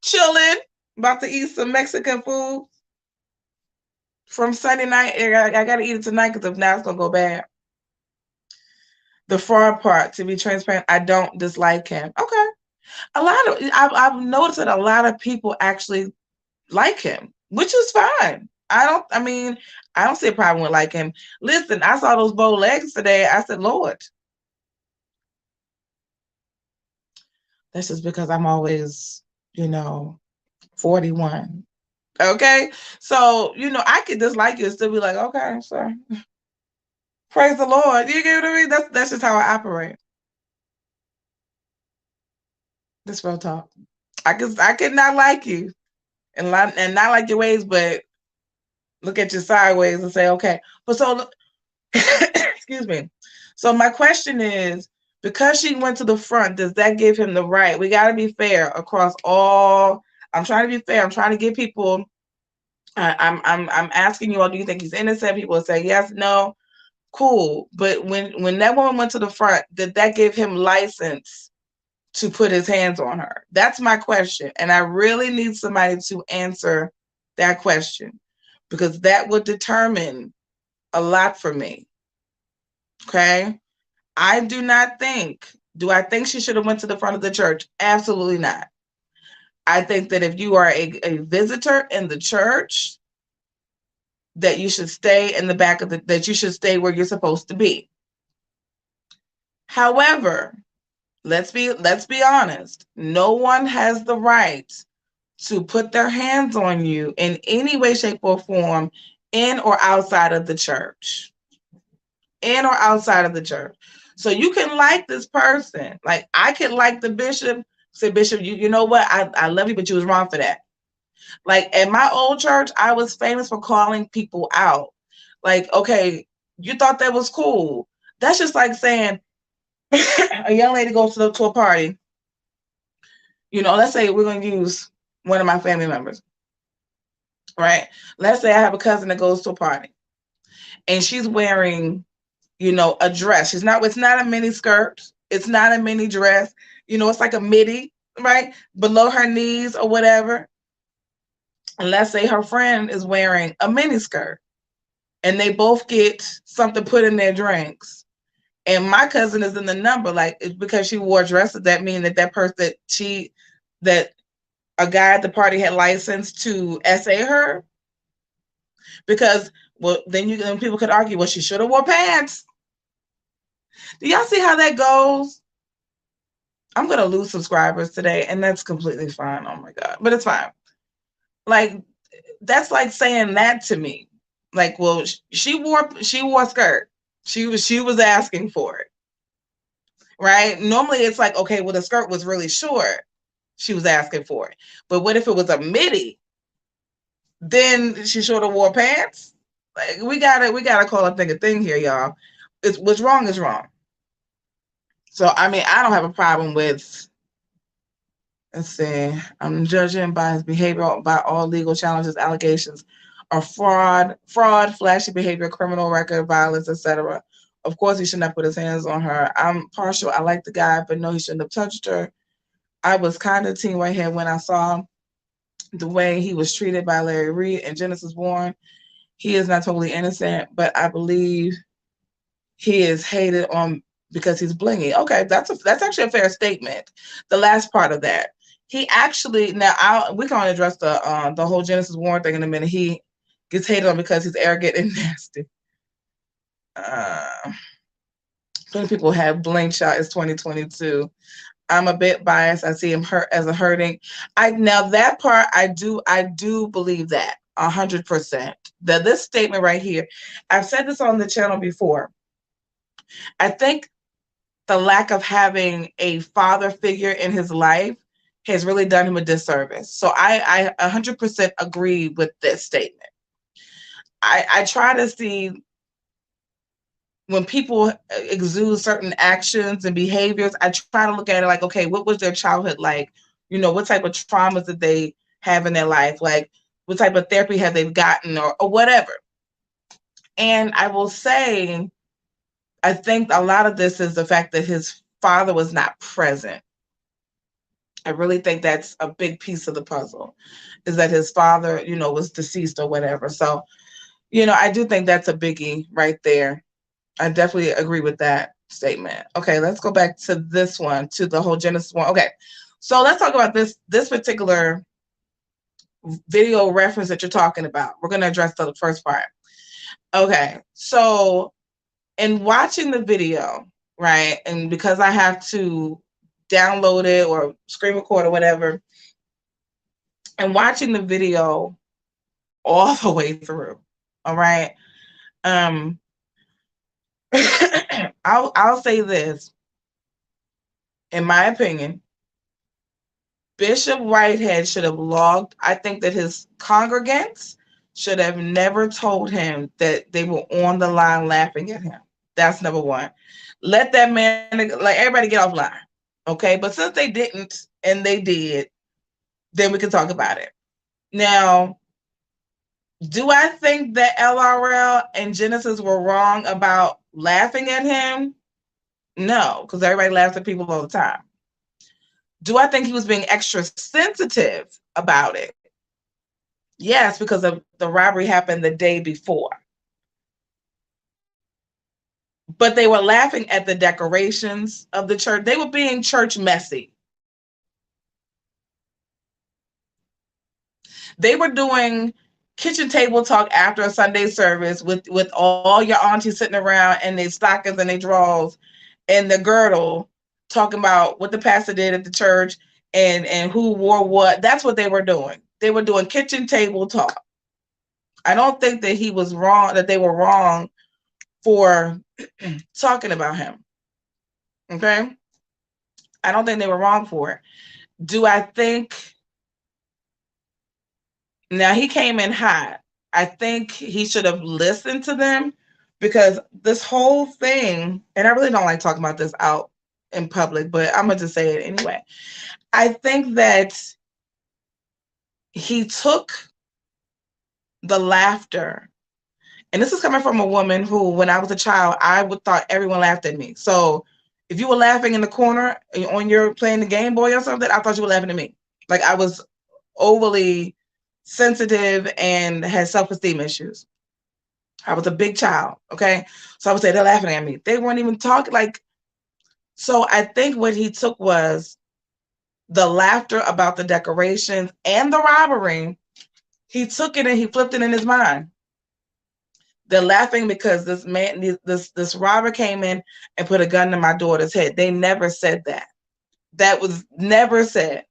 Chilling, about to eat some Mexican food from Sunday night. I got to eat it tonight, because if not, it's going to go bad. The fraud part, to be transparent, I don't dislike him. Okay. I've noticed that a lot of people actually like him, which is fine. I mean, I don't see a problem with like him. Listen, I saw those bow legs today. I said, Lord, that's just because I'm always, 41. Okay. So, I could dislike you and still be like, okay, sure. Praise the Lord. You get what I mean? That's just how I operate. This real talk. I could not like you and not like your ways, but look at you sideways and say, okay. But so excuse me. So my question is, because she went to the front, does that give him the right? We got to be fair across all. I'm trying to be fair. I'm trying to give people. I'm asking you all. Do you think he's innocent? People say yes, no, cool. But when that woman went to the front, did that give him license to put his hands on her? That's my question, and I really need somebody to answer that question because that would determine a lot for me. Okay. I do not think, do I think she should have went to the front of the church? Absolutely not. I think that if you are a visitor in the church, that you should stay in the back of that you should stay where you're supposed to be. However, let's be honest. No one has the right to put their hands on you in any way, shape, or form in or outside of the church. In or outside of the church. So you can like this person. Like I could like the bishop, say, Bishop, you know what? I love you, but you was wrong for that. Like at my old church, I was famous for calling people out. Like, okay, you thought that was cool. That's just like saying a young lady goes to a party. Let's say we're going to use one of my family members, right? Let's say I have a cousin that goes to a party and she's wearing a dress. It's not a mini skirt. It's not a mini dress. It's like a midi, right? Below her knees or whatever. And let's say her friend is wearing a mini skirt and they both get something put in their drinks. And my cousin is in the number, like it's because she wore dresses, that mean that person that a guy at the party had license to SA her? Because then people could argue, well, she should have wore pants. Do y'all see how that goes? I'm going to lose subscribers today, and that's completely fine. Oh, my God. But it's fine. Like, that's like saying that to me. Like, well, she wore a skirt. She was asking for it, right? Normally, it's like, okay, well, the skirt was really short. She was asking for it. But what if it was a midi? Then she should have wore pants? Like, we gotta call a thing here, y'all. It's what's wrong is wrong. So, I mean, I don't have a problem with, let's see, I'm judging by his behavior by all legal challenges, allegations of fraud, flashy behavior, criminal record, violence, etc. Of course, he should not put his hands on her. I'm partial. I like the guy, but no, he shouldn't have touched her. I was kind of Team Whitehead when I saw the way he was treated by Larry Reed and Genesis Warren. He is not totally innocent, but I believe he is hated on because he's blingy. Okay, that's actually a fair statement. The last part of that, he actually we can address the whole Genesis Warren thing in a minute. He gets hated on because he's arrogant and nasty. Many people have blink shot. It's 2022. I'm a bit biased. I see him hurt as a hurting. Now that part I do believe that 100%. That this statement right here, I've said this on the channel before. I think the lack of having a father figure in his life has really done him a disservice. So I 100% agree with this statement. I try to see when people exude certain actions and behaviors, I try to look at it like, okay, what was their childhood like? What type of traumas did they have in their life? Like, what type of therapy have they gotten or whatever? And I will say, I think a lot of this is the fact that his father was not present. I really think that's a big piece of the puzzle, is that his father, was deceased or whatever. So, I do think that's a biggie right there. I definitely agree with that statement. Okay, let's go back to this one, to the whole Genesis one. Okay, so let's talk about this particular video reference that you're talking about. We're going to address the first part. Okay. So in watching the video, right, and because I have to download it or screen record or whatever, and watching the video all the way through, all right, I'll say this. In my opinion, Bishop Whitehead should have logged. I think that his congregants should have never told him that they were on the line laughing at him. That's number one. Let that man, like everybody, get offline. Okay. But since they didn't and they did, then we can talk about it. Now, do I think that LRL and Genesis were wrong about laughing at him? No, because everybody laughs at people all the time. Do I think he was being extra sensitive about it? Yes, because of the robbery happened the day before. But they were laughing at the decorations of the church. They were being church messy. They were doing kitchen table talk after a Sunday service with all your aunties sitting around and their stockings and their drawers and the girdle, talking about what the pastor did at the church and who wore what. That's what they were doing. They were doing kitchen table talk. I don't think that he was wrong, that they were wrong for talking about him. Okay? I don't think they were wrong for it. Do I think, now he came in hot. I think he should have listened to them, because this whole thing, and I really don't like talking about this out in public, but I'm going to just say it anyway. I think that he took the laughter, and this is coming from a woman who, when I was a child, I would thought everyone laughed at me. So if you were laughing in the corner on your playing the Game Boy or something, I thought you were laughing at me. Like I was overly sensitive and had self-esteem issues. I was a big child, okay? So I would say they're laughing at me. They weren't even talking like, so I think what he took was the laughter about the decorations and the robbery. He took it and he flipped it in his mind. They're laughing because this man, this robber came in and put a gun to my daughter's head. They never said that. That was never said.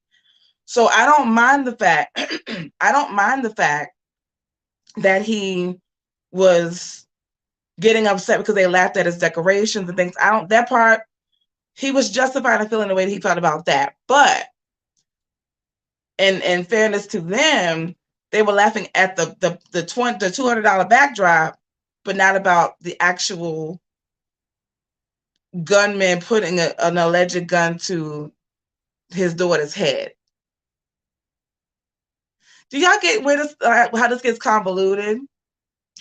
So I don't mind the fact, I don't mind the fact that he was getting upset because they laughed at his decorations and things. That part, he was justified in feeling the way that he felt about that. But in fairness to them, they were laughing at the $200 backdrop, but not about the actual gunman putting an alleged gun to his daughter's head. Do y'all get where this, how this gets convoluted?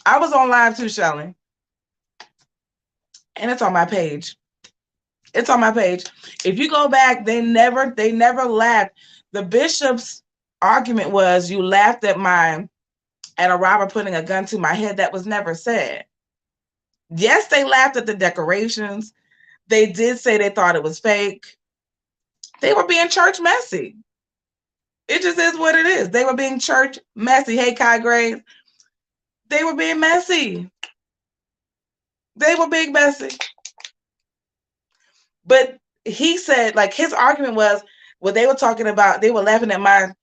I was on live too, Shelly. And it's on my page. It's on my page. If you go back, they never laughed. The bishop's argument was, you laughed at a robber putting a gun to my head. That was never said. Yes, they laughed at the decorations. They did say they thought it was fake. They were being church messy. It just is what it is. They were being church messy. Hey, Kai Graves. They were being messy. They were being messy. But he said, like, his argument was, what they were talking about, they were laughing at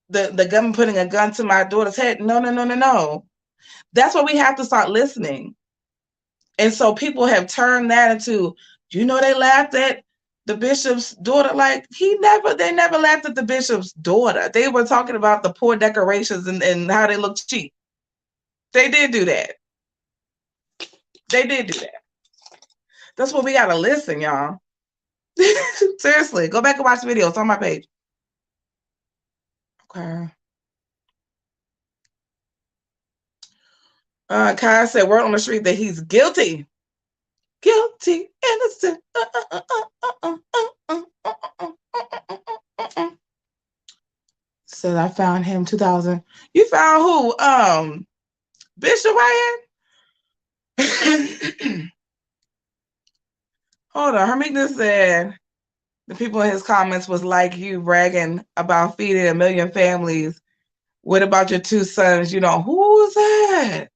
the gun putting a gun to my daughter's head. No. That's why we have to start listening. And so people have turned that into, they laughed at the bishop's daughter. Like, they never laughed at the bishop's daughter. They were talking about the poor decorations and how they look cheap. They did do that. They did do that. That's what we got to listen, y'all. Seriously, go back and watch the video. It's on my page. Okay. Kai said, word on the street that he's guilty. Guilty, innocent. Said I found him 2000. You found who? Bishop Whitehead? Hold on. Hermina said the people in his comments was like you, bragging about feeding 1 million families What about your two sons? You know, who is that?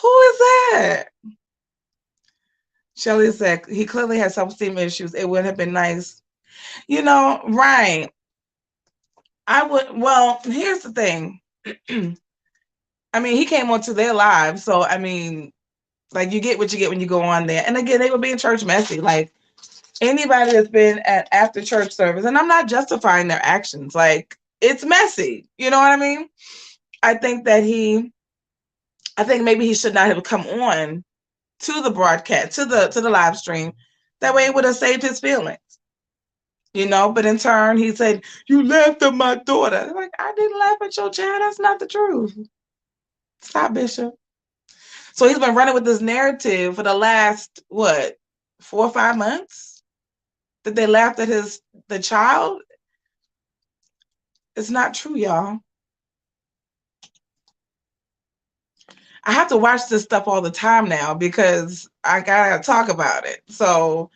Who is that? Shelly said he clearly has self-esteem issues. It would have been nice. You know, right. I would, well, here's the thing. I mean, he came onto their lives. So, I mean, like, you get what you get when you go on there. And again, they were being church messy. Like, anybody that's been at after church service, and I'm not justifying their actions. Like, it's messy. You know what I mean? I think that I think maybe he should not have come on to the broadcast, to the live stream. That way it would have saved his feelings. You know, but in turn, he said, "You laughed at my daughter." Like, I didn't laugh at your child. That's not the truth. Stop, Bishop. So he's been running with this narrative for the last, what, 4 or 5 months? That they laughed at the child? It's not true, y'all. I have to watch this stuff all the time now because I gotta talk about it. So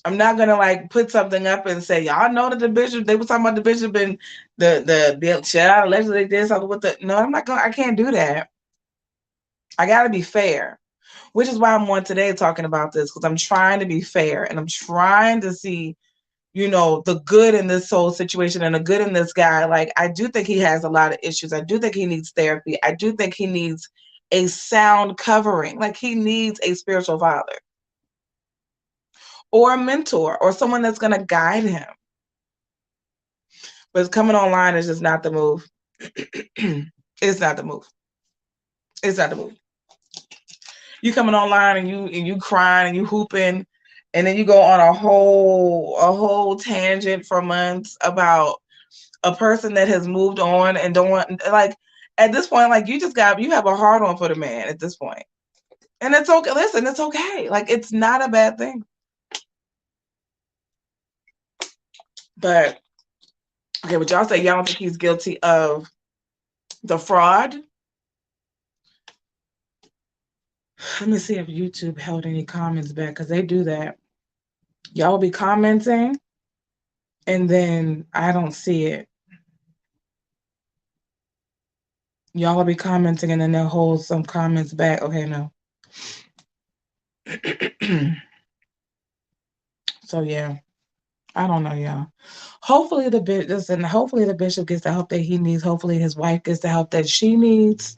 I'm not gonna like put something up and say, y'all know that the bishop, they were talking about the bishop and the child allegedly did something with the, no, I can't do that. I gotta be fair, which is why I'm on today talking about this, because I'm trying to be fair and I'm trying to see, you know, the good in this whole situation and the good in this guy. Like, I do think he has a lot of issues. I do think he needs therapy. I do think he needs a sound covering. Like, he needs a spiritual father or a mentor or someone that's going to guide him. But coming online is just not the move. It's not the move. It's not the move. You coming online and you crying and you hooping, and then you go on a whole tangent for months about a person that has moved on and don't want, like, at this point, like, you have a hard on for the man at this point. And it's okay. Listen, it's okay. Like, it's not a bad thing. But okay, but y'all say y'all don't think he's guilty of the fraud? Let me see if YouTube held any comments back, because they do that. Y'all will be commenting and then I don't see it. Y'all will be commenting and then they'll hold some comments back. Okay, no. So yeah, I don't know, y'all. Hopefully the bishop gets the help that he needs. Hopefully his wife gets the help that she needs.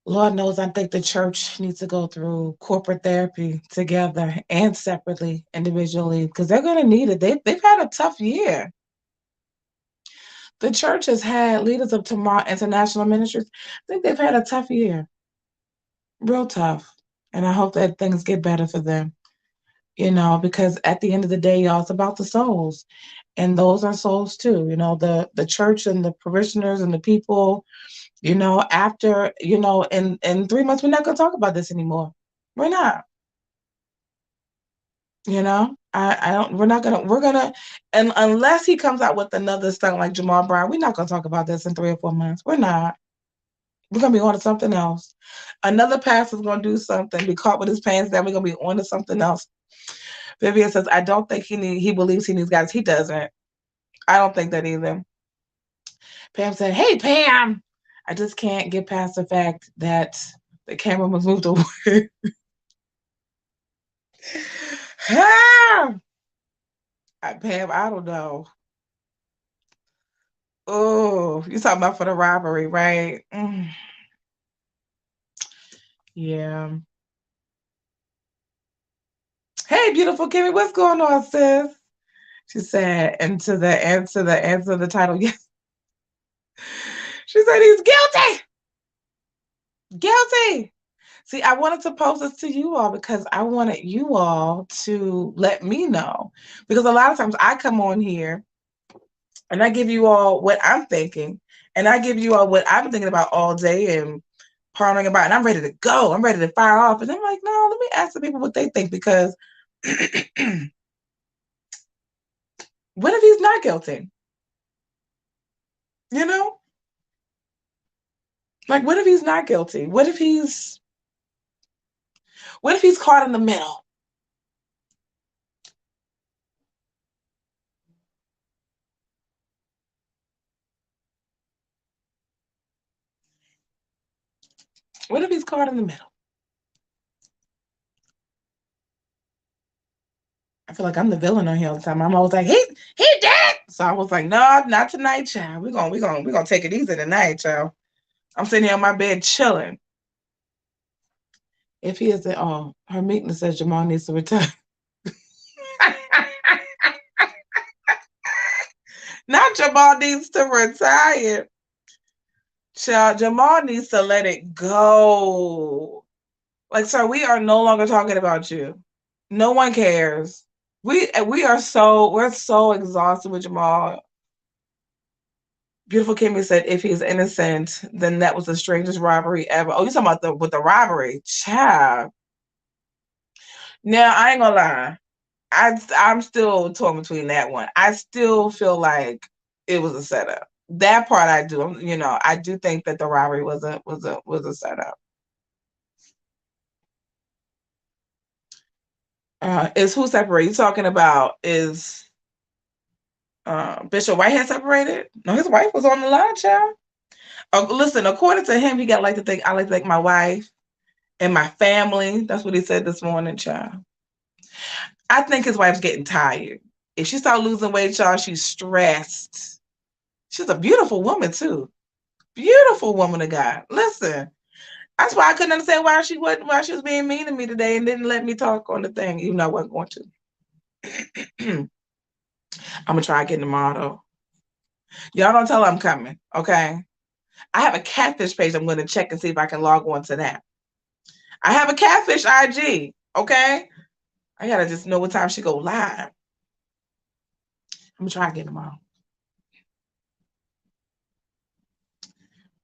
Lord knows, I think the church needs to go through corporate therapy together and separately, individually, because they're going to need it. They've had a tough year. The church has had leaders of Tomorrow International Ministries. I think they've had a tough year, real tough. And I hope that things get better for them, you know, because at the end of the day, y'all, it's about the souls. And those are souls too, you know, the church and the parishioners and the people, you know, after, you know, in 3 months, we're not going to talk about this anymore. We're not, you know, we're gonna, and unless he comes out with another stunt like Jamal Brown, we're not going to talk about this in 3 or 4 months. We're not. We're going to be on to something else. Another pastor's going to do something, be caught with his pants down. We're going to be on to something else. Vivian says, I don't think he believes he needs guys. He doesn't. I don't think that either. Pam said, hey, Pam, I just can't get past the fact that the camera was moved away. Ah! Pam, I don't know. Oh, you're talking about for the robbery, right? Yeah. Hey, beautiful Kimmy, what's going on, sis? She said, answer the title. Yes. She said he's guilty. Guilty. See, I wanted to post this to you all because I wanted you all to let me know. Because a lot of times I come on here and I give you all what I'm thinking. And I give you all what I've been thinking about all day and pondering about. And I'm ready to go. I'm ready to fire off. And I'm like, no, let me ask the people what they think. Because what if he's not guilty? You know? Like, what if he's not guilty? What if he's caught in the middle? What if he's caught in the middle? I feel like I'm the villain on here all the time. I'm always like, he dead. So I was like, no, not tonight, child. We're gonna take it easy tonight, child. I'm sitting here on my bed chilling. If he is at all, her meekness says Jamal needs to retire. Not Jamal needs to retire. Child, Jamal needs to let it go. Like, sir, we are no longer talking about you. No one cares. We're so exhausted with Jamal. Beautiful Kimmy said, if he's innocent, then that was the strangest robbery ever. Oh, you talking about the robbery? Child. Now, I ain't gonna lie. I'm still torn between that one. I still feel like it was a setup. That part I do. I do think that the robbery was a setup. Is who separated? You talking about is Bishop Whitehead separated? No, his wife was on the line, child. Listen, according to him, he got like to think I like to thank my wife and my family. That's what he said this morning, child. I think his wife's getting tired. If she started losing weight, y'all, she's stressed. She's a beautiful woman too. Beautiful woman of God. Listen, that's why I couldn't understand why she was being mean to me today and didn't let me talk on the thing, even though I wasn't going to. I'm gonna try again tomorrow. Y'all don't tell her I'm coming, okay? I have a catfish page. I'm gonna check and see if I can log on to that. I have a catfish IG, okay? I gotta just know what time she go live. I'm gonna try again tomorrow.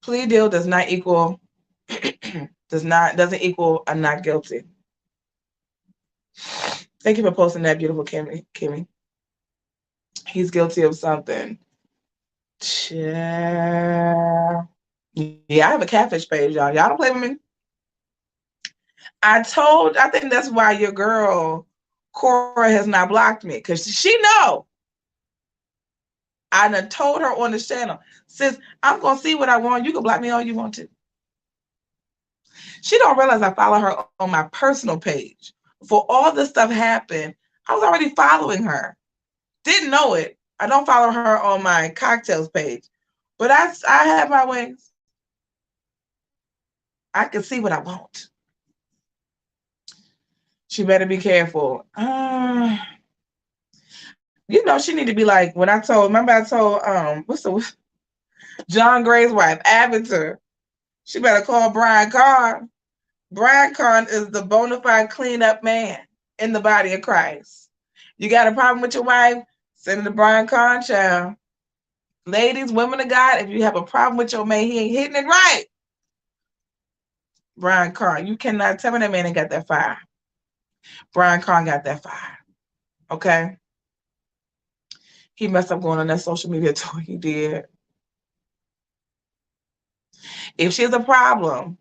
Plea deal does not equal doesn't equal I'm not guilty. Thank you for posting that, beautiful Kimmy. He's guilty of something. Yeah, I have a catfish page, y'all. Y'all don't play with me. I think that's why your girl Cora has not blocked me, because she know. I done told her on the channel, sis, I'm gonna see what I want. You can block me all you want to. She don't realize I follow her on my personal page. For all this stuff happened, I was already following her. Didn't know it. I don't follow her on my cocktails page. But I have my ways. I can see what I want. She better be careful. She need to be like, when I told John Gray's wife, Avatar, she better call Brian Carn. Brian Carn is the bona fide cleanup man in the body of Christ. You got a problem with your wife? Send it to Brian Carn, child. Ladies, women of God, if you have a problem with your man, he ain't hitting it right. Brian Carn, you cannot tell me that man ain't got that fire. Brian Carn got that fire. Okay? He messed up going on that social media tour. He did. If she's a problem,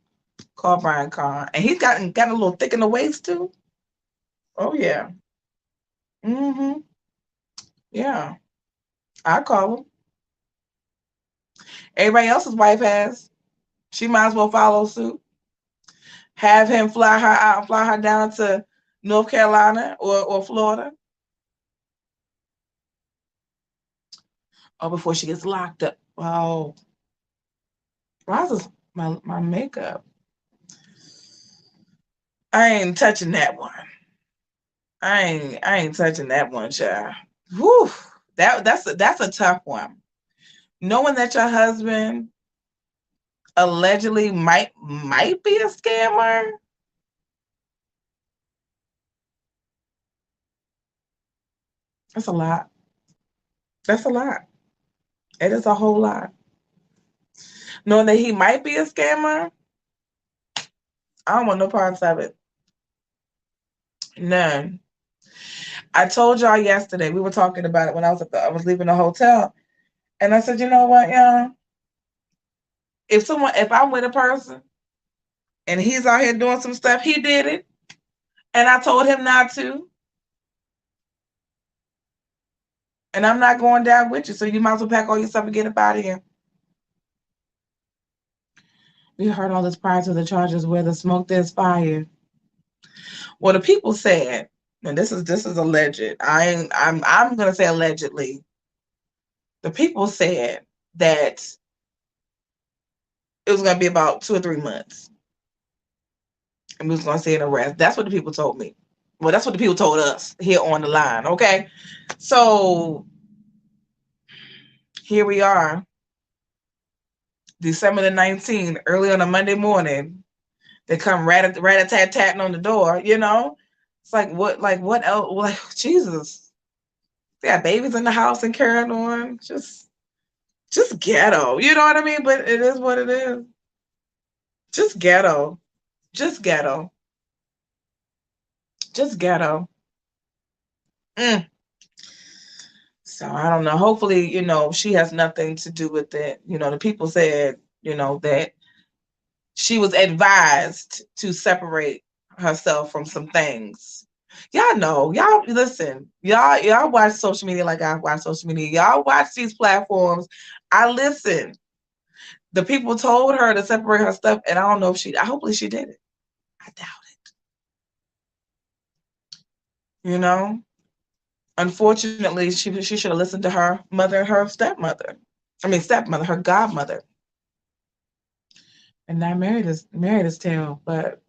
call Brian Carn. And he's got a little thick in the waist too. Oh yeah. Mm-hmm. Yeah. I call him. Everybody else's wife has. She might as well follow suit. Have him fly her out, fly her down to North Carolina or Florida. Or before she gets locked up. Oh. Why is my makeup? I ain't touching that one. I ain't touching that one, child. Whew. That's a tough one. Knowing that your husband allegedly might be a scammer. That's a lot. That's a lot. It is a whole lot. Knowing that he might be a scammer, I don't want no parts of it. None. I told y'all yesterday, we were talking about it when I was leaving the hotel, and I said, you know what, y'all? If I'm with a person and he's out here doing some stuff, he did it, and I told him not to, and I'm not going down with you, so you might as well pack all your stuff and get up out of here. We heard all this prior to the charges, where the smoke, there's fire. Well, the people said, and this is alleged. I'm gonna say allegedly. The people said that it was gonna be about 2 or 3 months, and we was gonna see an arrest. That's what the people told me. Well, that's what the people told us here on the line. Okay, so here we are, December the 19th, early on a Monday morning. They come rat-a-tat-tatting on the door. It's like what else? Like, Jesus, they got babies in the house and carrying on. Just ghetto. You know what I mean? But it is what it is. Just ghetto. Just ghetto. Just ghetto. Mm. So I don't know. Hopefully, she has nothing to do with it. The people said, that she was advised to separate herself from some things. Y'all listen. Y'all watch social media like I watch social media. Y'all watch these platforms. I listen. The people told her to separate her stuff, and I don't know if hopefully she did it. I doubt it. Unfortunately, she should have listened to her mother and her stepmother. I mean, stepmother, her godmother, and not married his tail. But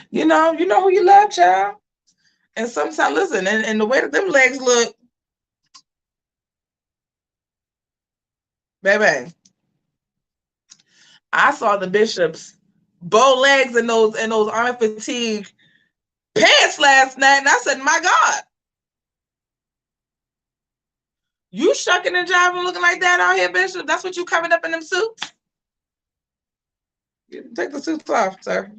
you know who you love, child. And sometimes, listen, and the way that them legs look, baby. I saw the bishop's bow legs and those army fatigue pants last night, and I said, "My God, you shucking and jiving looking like that out here, Bishop? That's what you covered up in them suits? Take the suits off, sir.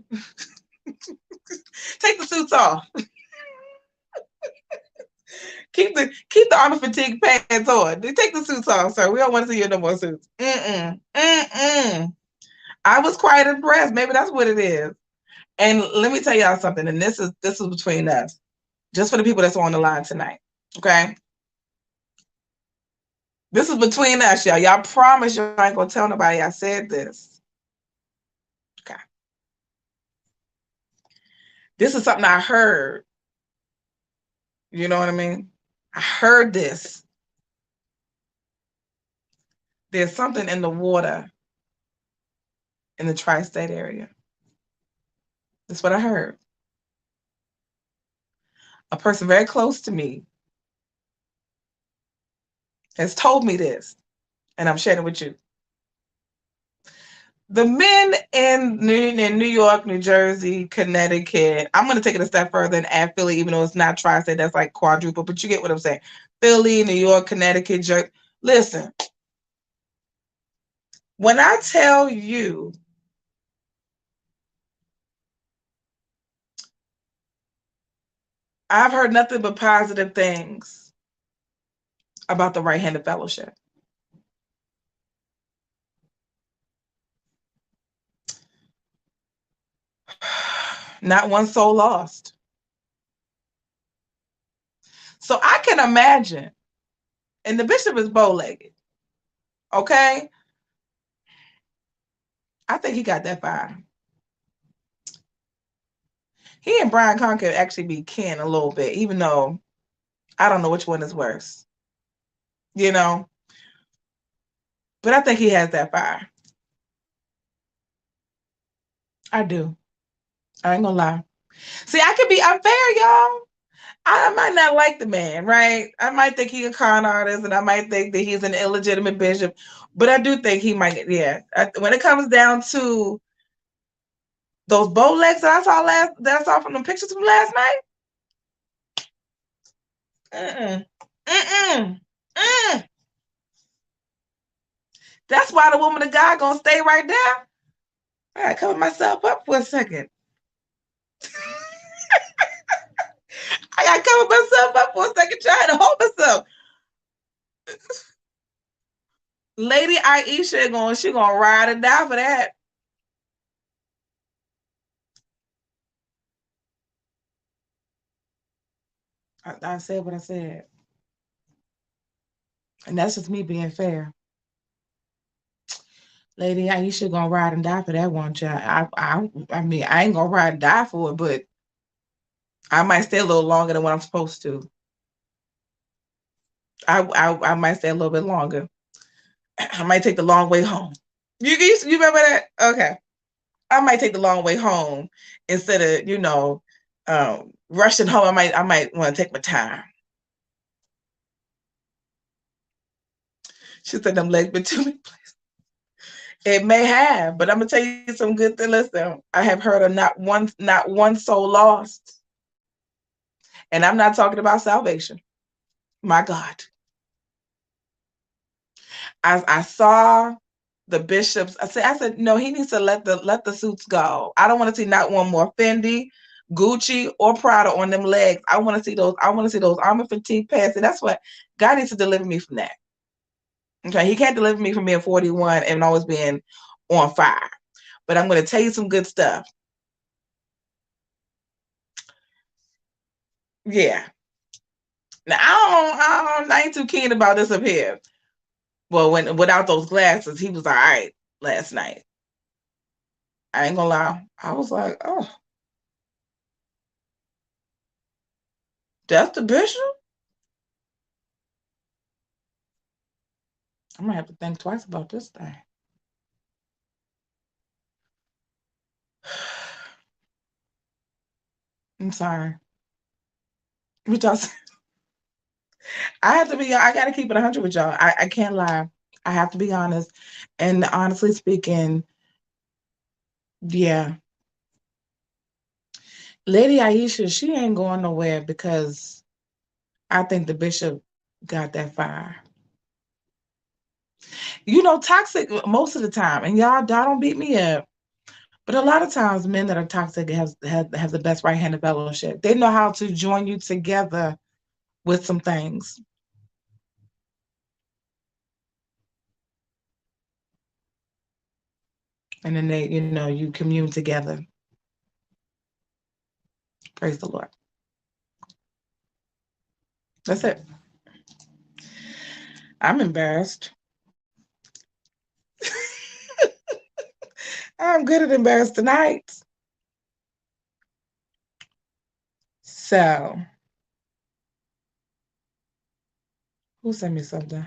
Take the suits off. Keep the army fatigue pants on. Take the suits off, sir. We don't want to see you in no more suits. I was quite impressed. Maybe that's what it is. And let me tell y'all something. And this is between us, just for the people that's on the line tonight. Okay. This is between us, y'all. Y'all promise you ain't gonna tell nobody I said this. Okay. This is something I heard. You know what I mean? I heard this. There's something in the water in the tri-state area. That's what I heard. A person very close to me has told me this, and I'm sharing it with you. The men in New York, New Jersey, Connecticut, I'm going to take it a step further and add Philly, even though it's not tri-state, that's like quadruple, but you get what I'm saying. Philly, New York, Connecticut, Jersey. Listen, when I tell you I've heard nothing but positive things about the Right-Handed Fellowship. Not one soul lost. So I can imagine, and the bishop is bow-legged, okay? I think he got that fire. He and Brian Conn could actually be kin a little bit, even though I don't know which one is worse. But I think he has that fire. I do. I ain't gonna lie. See, I could be unfair, y'all. I might not like the man, right? I might think he's a con artist, and I might think that he's an illegitimate bishop, but I do think he might. Yeah, when it comes down to those bow legs that I saw from the pictures from last night. That's why the woman of God gonna stay right there. I gotta cover myself up for a second. I gotta cover myself up for a second, trying to hold myself. Lady Aisha she gonna ride or die for that. I said what I said. And that's just me being fair. Lady Aisha gonna ride and die for that one child. I mean, I ain't gonna ride and die for it, but I might stay a little longer than what I'm supposed to. I might stay a little bit longer. I might take the long way home. You remember that? Okay. I might take the long way home instead of, rushing home. I might want to take my time. She said them legs been too many places. It may have, but I'm gonna tell you some good thing. Listen, I have heard of not one soul lost. And I'm not talking about salvation. My God. I saw the bishops. I said, no, he needs to let the suits go. I don't want to see not one more Fendi, Gucci, or Prada on them legs. I want to see those. I want to see those armor fatigue pants. And that's what God needs to deliver me from that. Okay, He can't deliver me from being 41 and always being on fire. But I'm going to tell you some good stuff. Yeah. Now I ain't too keen about this up here. Well, without those glasses, he was all right last night. I ain't gonna lie. I was like, oh, that's the bishop? I'm gonna have to think twice about this thing. I'm sorry. Because I gotta keep it 100 with y'all. I can't lie. I have to be honest. And honestly speaking, yeah. Lady Aisha, she ain't going nowhere because I think the bishop got that fire. Toxic most of the time, and y'all don't beat me up. But a lot of times, men that are toxic have the best right hand of fellowship. They know how to join you together with some things, and then you commune together. Praise the Lord. That's it. I'm embarrassed. I'm good at embarrassed tonight. So, who sent me something?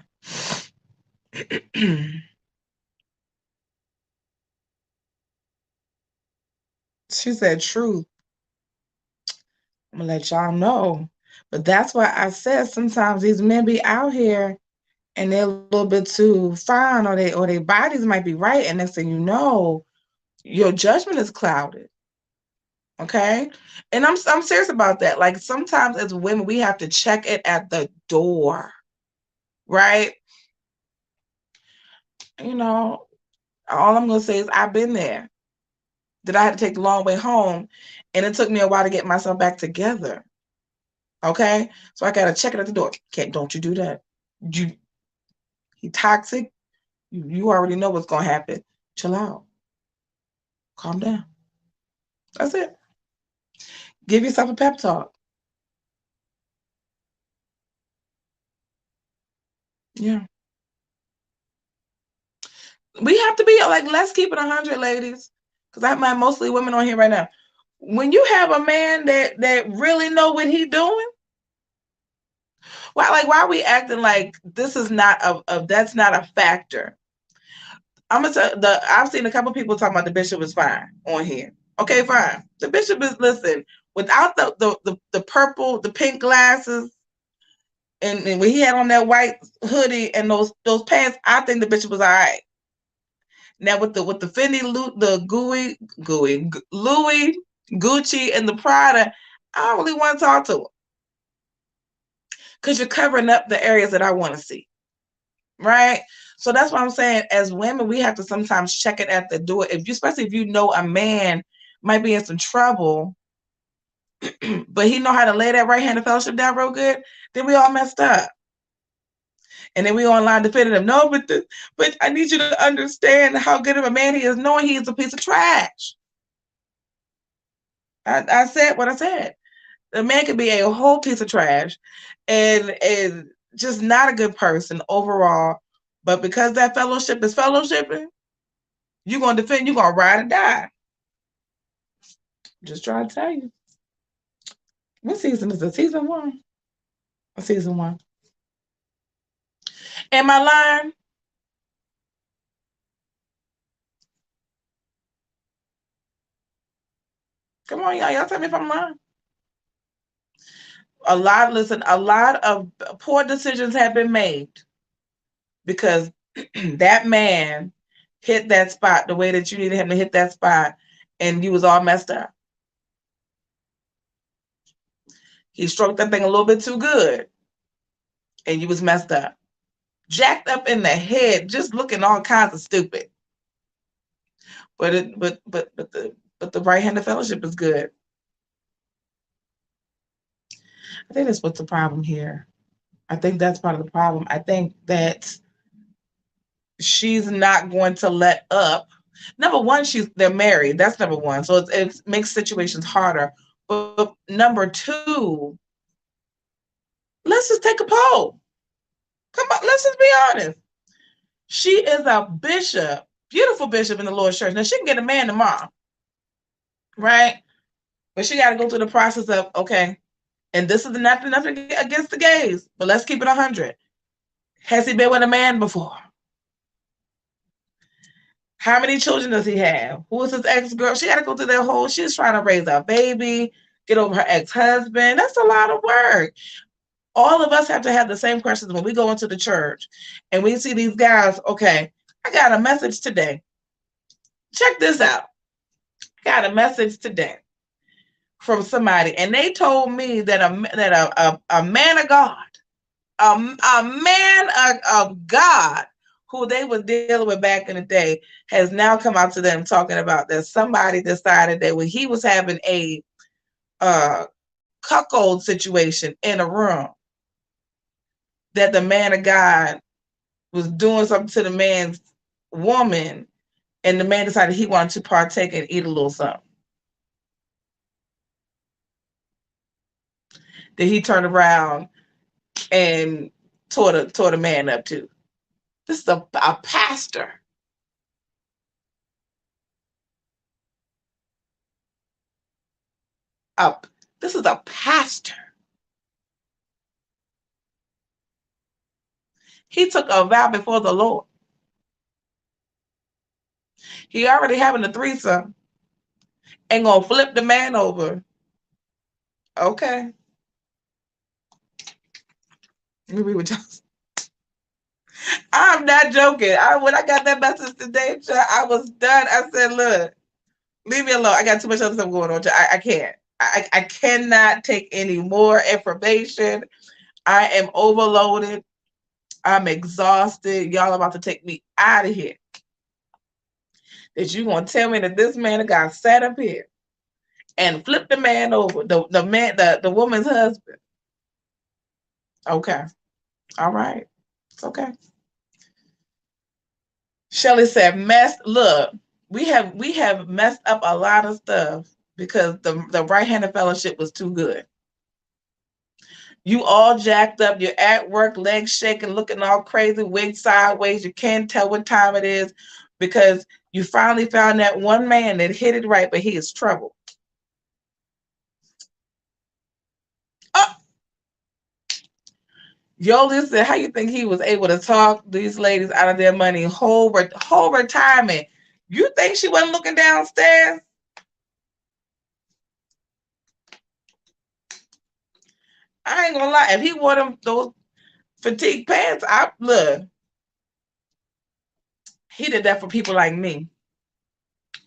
She said, "Truth." I'm gonna let y'all know. But that's why I said sometimes these men be out here and they're a little bit too fine, or their bodies might be right, and next thing you know, your judgment is clouded. Okay, and I'm serious about that. Like sometimes as women, we have to check it at the door, right? All I'm gonna say is I've been there. That I had to take the long way home, and it took me a while to get myself back together. Okay, so I gotta check it at the door. Don't you do that? He toxic. You already know what's gonna happen. Chill out. Calm down. That's it. Give yourself a pep talk. Yeah. We have to be like, let's keep it 100, ladies. Because I have mostly women on here right now. When you have a man that really know what he doing, why are we acting like this is not that's not a factor? I'm gonna tell I've seen a couple people talking about the bishop is fine on here. Okay, fine. The bishop is without the purple, the pink glasses, and when he had on that white hoodie and those pants, I think the bishop was all right. Now with the Fendi, the Louis, Gucci, and the Prada, I don't really want to talk to him because you're covering up the areas that I want to see, right? So that's what I'm saying. As women, we have to sometimes check it at the door. Especially if you know a man might be in some trouble, but he know how to lay that right hand of fellowship down real good, then we all messed up. And then we online defending him. No, but I need you to understand how good of a man he is, knowing he is a piece of trash. I said what I said. The man could be a whole piece of trash and just not a good person overall. But because that fellowship is fellowshipping, You're going to defend, you're going to ride or die. Just trying to tell you. What season is it? Season 1? Or season 1? Am I lying? Come on, y'all. Y'all tell me if I'm lying. A lot of poor decisions have been made because that man hit that spot the way that you needed him to hit that spot, and you was all messed up. He stroked that thing a little bit too good, and you was messed up. Jacked up in the head, just looking all kinds of stupid. But the right hand of fellowship is good. I think that's what's the problem here. I think that's part of the problem. I think that she's not going to let up. Number one, they're married. That's number one. So it makes situations harder. But number two, let's just take a poll. Come on, let's just be honest. She is a bishop, beautiful bishop in the Lord's church. Now she can get a man tomorrow, right? But she got to go through the process of, okay, and this is nothing against the gays, but let's keep it 100. Has he been with a man before? How many children does he have? Who is his ex-girl? She got to go through that whole, she's trying to raise a baby, get over her ex-husband. That's a lot of work. All of us have to have the same questions when we go into the church and we see these guys. Okay, I got a message today. Check this out. Got a message today from somebody, and they told me that a man of God, a man of God, who they was dealing with back in the day, has now come out to them talking about that somebody decided that when he was having a cuckold situation in a room, that the man of God was doing something to the man's woman, and the man decided he wanted to partake and eat a little something. Then he turned around and tore the man up too. This is a pastor. This is a pastor. He took a vow before the Lord. He already having a threesome and gonna flip the man over. Okay. Let me read what y'all. I'm not joking. When I got that message today, I was done. I said, look, leave me alone. I got too much other stuff going on. I can't. I cannot take any more information. I am overloaded. I'm exhausted. Y'all about to take me out of here. That you gonna tell me that this man got sat up here and flipped the man over, the woman's husband. Okay. All right. It's okay. Shelly said, look, we have messed up a lot of stuff because the right hand of fellowship was too good. You all jacked up, you're at work, legs shaking, looking all crazy, wig sideways. You can't tell what time it is because you finally found that one man that hit it right, but he is trouble. Yoli said, how you think he was able to talk these ladies out of their money whole retirement? You think she wasn't looking downstairs? I ain't gonna lie. If he wore those fatigue pants, look. He did that for people like me.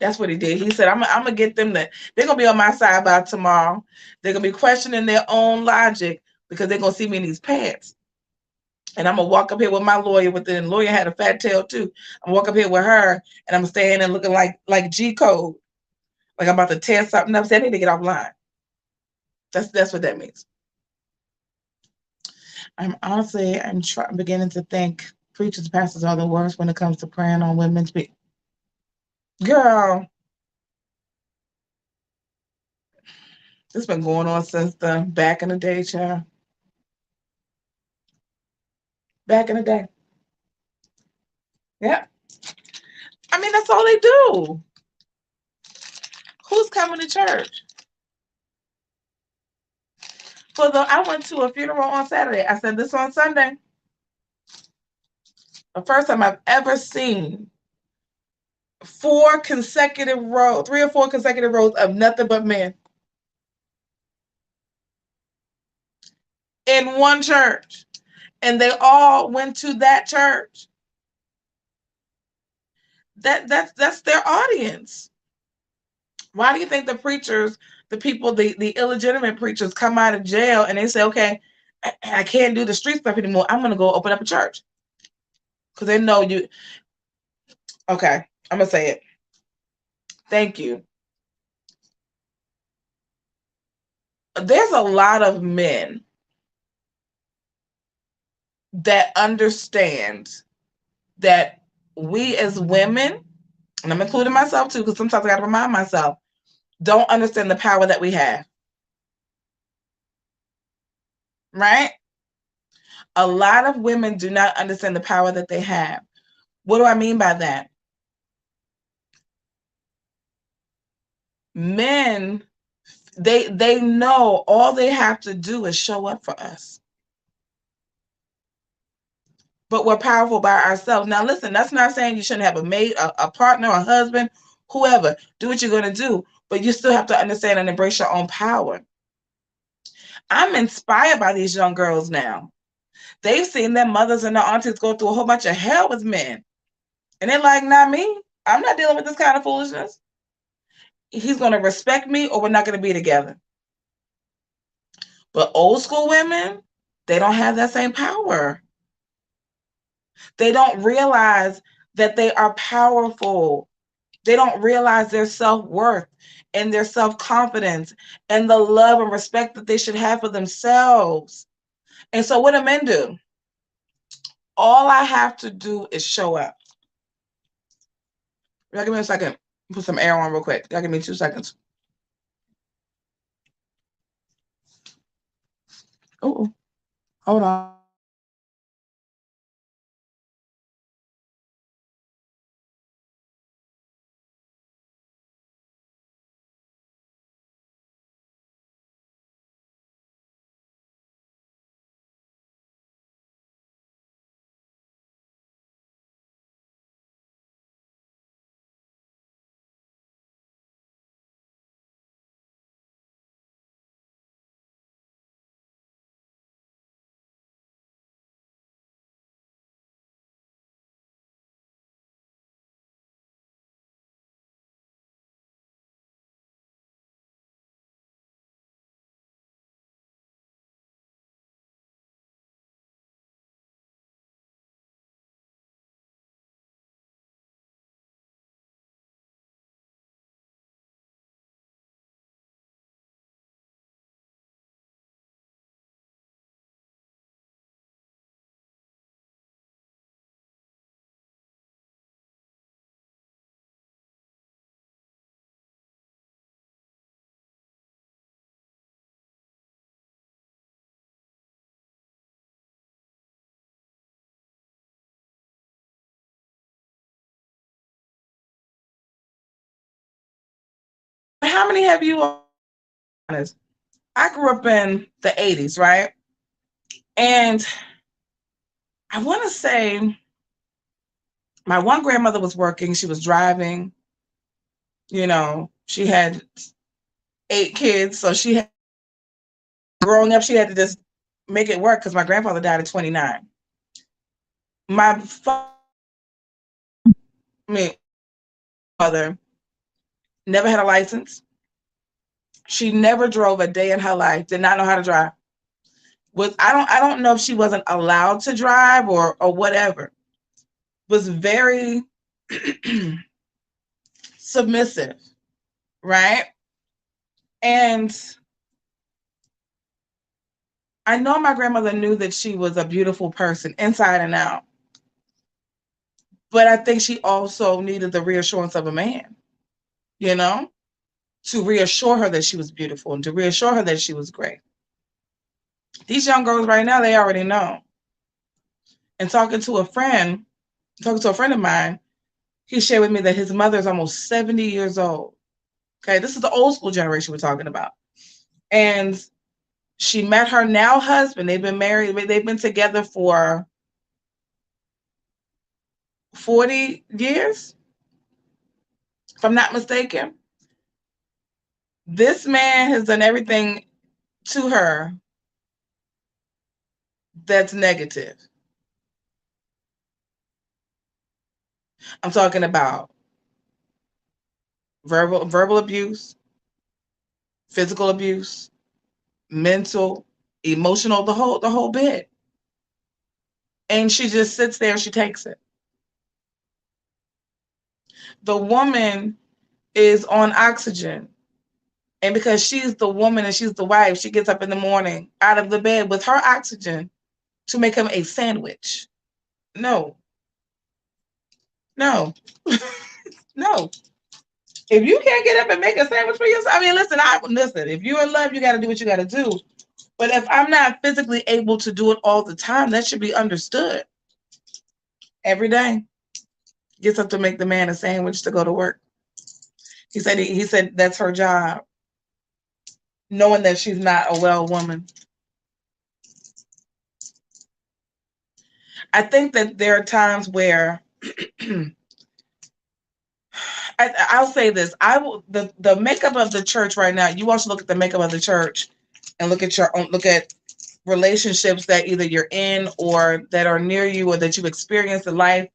That's what he did. He said, I'm gonna get them they're gonna be on my side by tomorrow. They're gonna be questioning their own logic because they're gonna see me in these pants. And I'm gonna walk up here with my lawyer. The lawyer had a fat tail too. I'm gonna walk up here with her, and I'm standing and looking like G code, like I'm about to tear something up. I need to get offline. That's what that means. I'm beginning to think preachers, pastors are the worst when it comes to praying on women's feet. Girl, this been going on since the back in the day, child. Back in the day. Yeah. I mean, that's all they do. Who's coming to church? I went to a funeral on Saturday. I said this on Sunday. The first time I've ever seen 3 or 4 consecutive rows of nothing but men in one church. And they all went to that church. That's their audience. Why do you think the preachers, the people, the illegitimate preachers come out of jail and they say, okay, I can't do the street stuff anymore. I'm going to go open up a church. Because they know you. Okay, I'm going to say it. Thank you. There's a lot of men that understand that we as women, and I'm including myself too, because sometimes I got to remind myself, don't understand the power that we have. Right? A lot of women do not understand the power that they have. What do I mean by that? Men, they know all they have to do is show up for us. But we're powerful by ourselves. Now, listen, that's not saying you shouldn't have a mate, a partner, a husband, whoever. Do what you're going to do. But you still have to understand and embrace your own power. I'm inspired by these young girls now. They've seen their mothers and their aunties go through a whole bunch of hell with men. And they're like, not me. I'm not dealing with this kind of foolishness. He's going to respect me or we're not going to be together. But old school women, they don't have that same power. They don't realize that they are powerful. They don't realize their self-worth and their self-confidence and the love and respect that they should have for themselves. And so what do men do? All I have to do is show up. Y'all give me a second. Put some air on real quick. Y'all give me 2 seconds. Oh, hold on. How many have you honest? I grew up in the 80s, right? And I want to say my one grandmother was working. She was driving. She had 8 kids. So growing up, she had to just make it work because my grandfather died at 29. My mother never had a license. She never drove a day in her life, did not know how to drive. I don't know if she wasn't allowed to drive or whatever. Was very submissive, right? And I know my grandmother knew that she was a beautiful person inside and out. But I think she also needed the reassurance of a man, to reassure her that she was beautiful and to reassure her that she was great. These young girls right now, they already know. And talking to a friend of mine, he shared with me that his mother is almost 70 years old. Okay, this is the old school generation we're talking about. And she met her now husband. They've been married, they've been together for 40 years, if I'm not mistaken. This man has done everything to her that's negative. I'm talking about verbal abuse, physical abuse, mental, emotional, the whole bit. And she just sits there and she takes it. The woman is on oxygen. And because she's the woman and she's the wife, she gets up in the morning out of the bed with her oxygen to make him a sandwich. No. No. No. If you can't get up and make a sandwich for yourself, I mean, listen, if you're in love, you got to do what you got to do. But if I'm not physically able to do it all the time, that should be understood. Every day, gets up to make the man a sandwich to go to work. He said that's her job, knowing that she's not a well woman. I think that there are times where I'll say this. The makeup of the church right now. You also look at the makeup of the church and look at relationships that either you're in or that are near you or that you've experienced in life,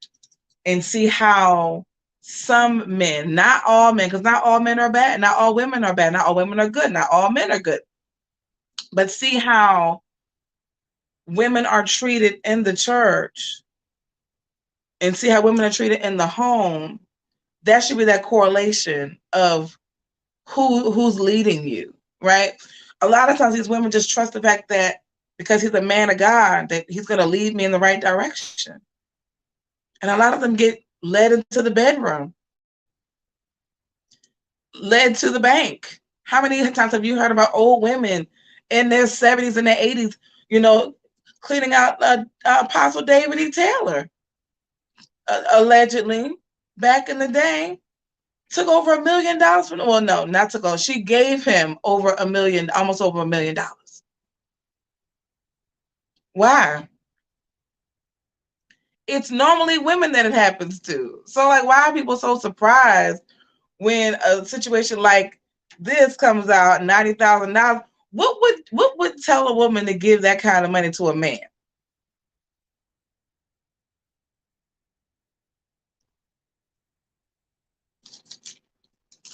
and see how some men, not all men, because not all men are bad, not all women are bad, not all women are good, not all men are good, but see how women are treated in the church and see how women are treated in the home. That should be that correlation of who's leading you, right? A lot of times these women just trust the fact that because he's a man of God, that he's going to lead me in the right direction. And a lot of them get led into the bedroom, led to the bank. How many times have you heard about old women in their 70s and their 80s, cleaning out Apostle David E. Taylor, allegedly, back in the day, took over $1 million from, well, no, not took over. She gave him over $1 million, almost over $1 million. Why? It's normally women that it happens to. So, like, why are people so surprised when a situation like this comes out, $90,000? What would tell a woman to give that kind of money to a man?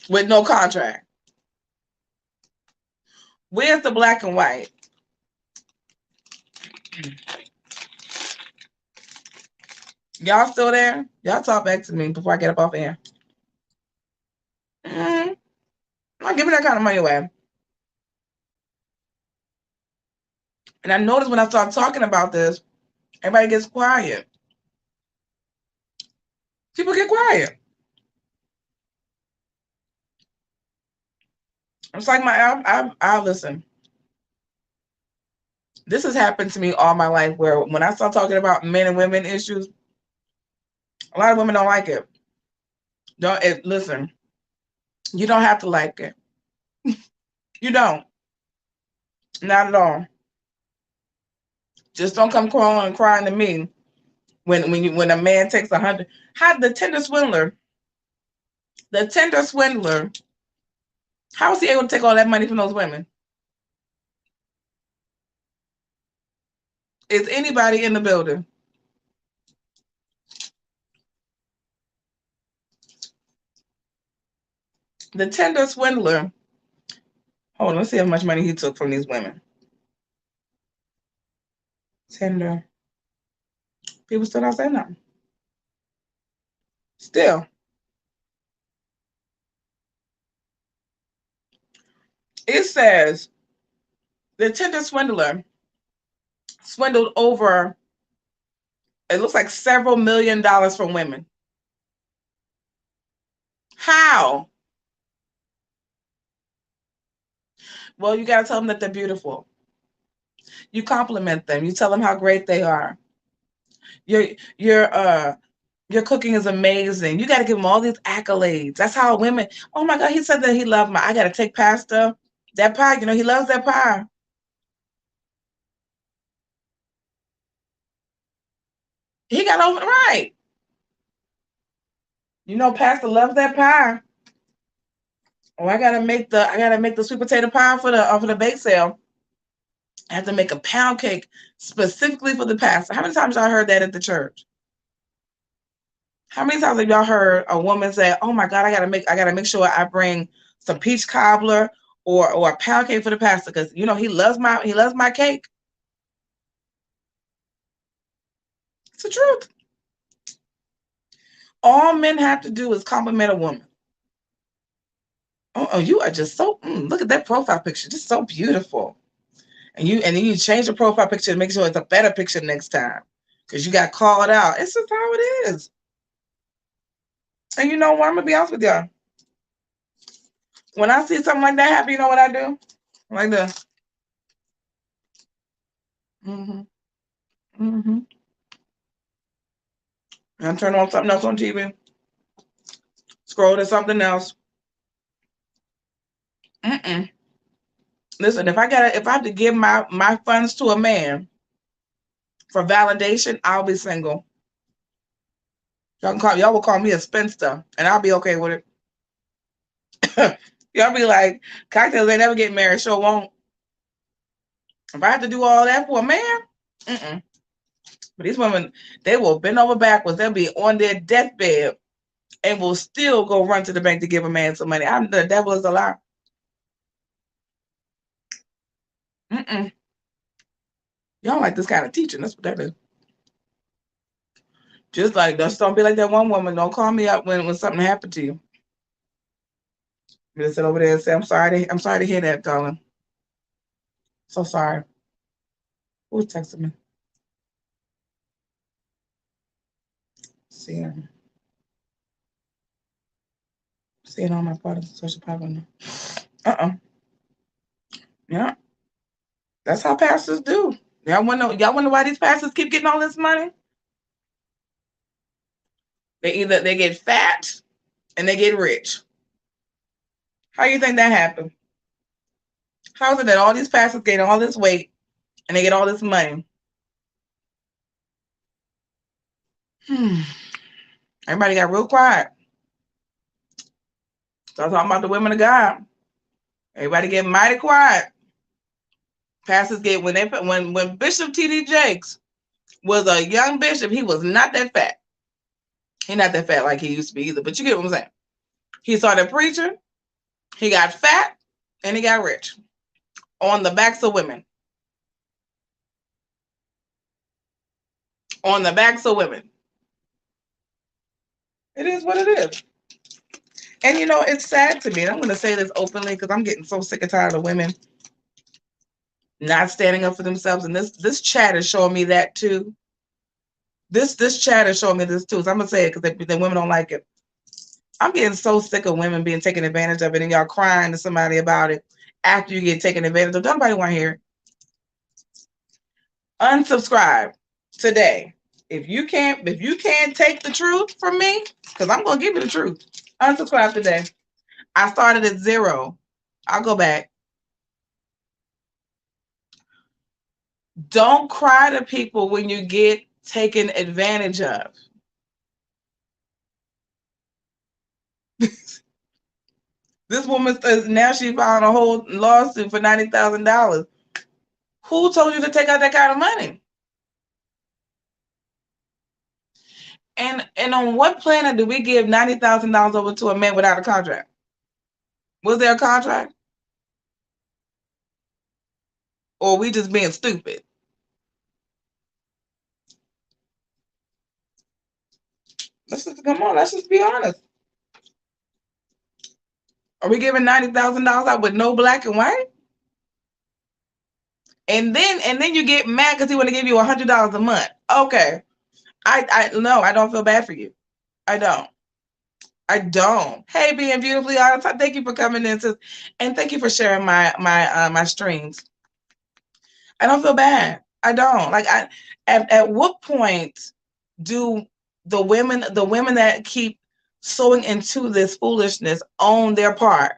With no contract. Where's the black and white? Y'all still there? Y'all talk back to me before I get up off air. I'm not giving that kind of money away. And I notice when I start talking about this, everybody gets quiet. People get quiet. It's like I listen. This has happened to me all my life, where when I start talking about men and women issues, a lot of women don't like it. Listen, you don't have to like it. You don't. Not at all. Just don't come crawling and crying to me when a man takes 100. How the tender swindler, how was he able to take all that money from those women? Is anybody in the building? The tender swindler. Hold on, let's see how much money he took from these women. Tender. People still not saying nothing. Still. It says the tender swindler swindled over, it looks like several $1 million from women. How? Well, you got to tell them that they're beautiful. You compliment them. You tell them how great they are. You're Your cooking is amazing. You got to give him all these accolades. That's how women, oh my God, he said that he loved I got to take pasta, that pie, he loves that pie. He got over, right. Pastor loves that pie. Oh, I gotta make the sweet potato pie for the bake sale. I have to make a pound cake specifically for the pastor. How many times y'all heard that at the church? How many times have y'all heard a woman say, "Oh my God, I gotta make sure I bring some peach cobbler or a pound cake for the pastor because he loves my cake." It's the truth. All men have to do is compliment a woman. Oh, you are just so. Look at that profile picture, just so beautiful. And then you change the profile picture to make sure it's a better picture next time because you got called out. It's just how it is. And you know what? I'm gonna be honest with y'all. When I see something like that happen, you know what I do? Like this. Mm-hmm. Mm-hmm. And I turn on something else on TV. Scroll to something else. Mm-mm. Listen, if I have to give my funds to a man for validation, I'll be single. Y'all will call me a spinster, and I'll be okay with it. Y'all be like, cocktails ain't never get married, sure won't. If I have to do all that for a man, mm-mm. But these women, they will bend over backwards. They'll be on their deathbed and will still go run to the bank to give a man some money. The devil is a lie. Mm-mm. Y'all don't like this kind of teaching. That's what that is. Just don't be like that one woman. Don't call me up when something happened to you. You just sit over there and say, I'm sorry to hear that, darling. So sorry. Who's texting me? Seeing all my products social power. Yeah. That's how pastors do. Y'all wonder why these pastors keep getting all this money? They get fat and they get rich. How do you think that happened? How is it that all these pastors gain all this weight and they get all this money? Everybody got real quiet. So I'm talking about the women of God. Everybody get mighty quiet. Pastors get when Bishop T.D. Jakes was a young bishop, he was not that fat. He's not that fat like he used to be either. But you get what I'm saying. He started preaching. He got fat and he got rich on the backs of women. On the backs of women. It is what it is. And it's sad to me. And I'm going to say this openly because I'm getting so sick and tired of women not standing up for themselves. And this chat is showing me that too. This chat is showing me this too. So I'm going to say it because the women don't like it. I'm getting so sick of women being taken advantage of it and y'all crying to somebody about it after you get taken advantage of. Nobody want to hear it. Unsubscribe today. If you can't take the truth from me, because I'm gonna give you the truth. Unsubscribe today. I started at 0. I'll go back. Don't cry to people when you get taken advantage of. This woman says now she filed a whole lawsuit for $90,000. Who told you to take out that kind of money? And on what planet do we give $90,000 over to a man without a contract? Was there a contract? Or are we just being stupid? Let's just be honest. Are we giving $90,000 out with no black and white? And then you get mad because he want to give you $100 a month. Okay. No, I don't feel bad for you. I don't. Hey, being beautifully honest, thank you for coming in and thank you for sharing my streams. I don't feel bad. I don't. At what point do the women that keep sowing into this foolishness own their part.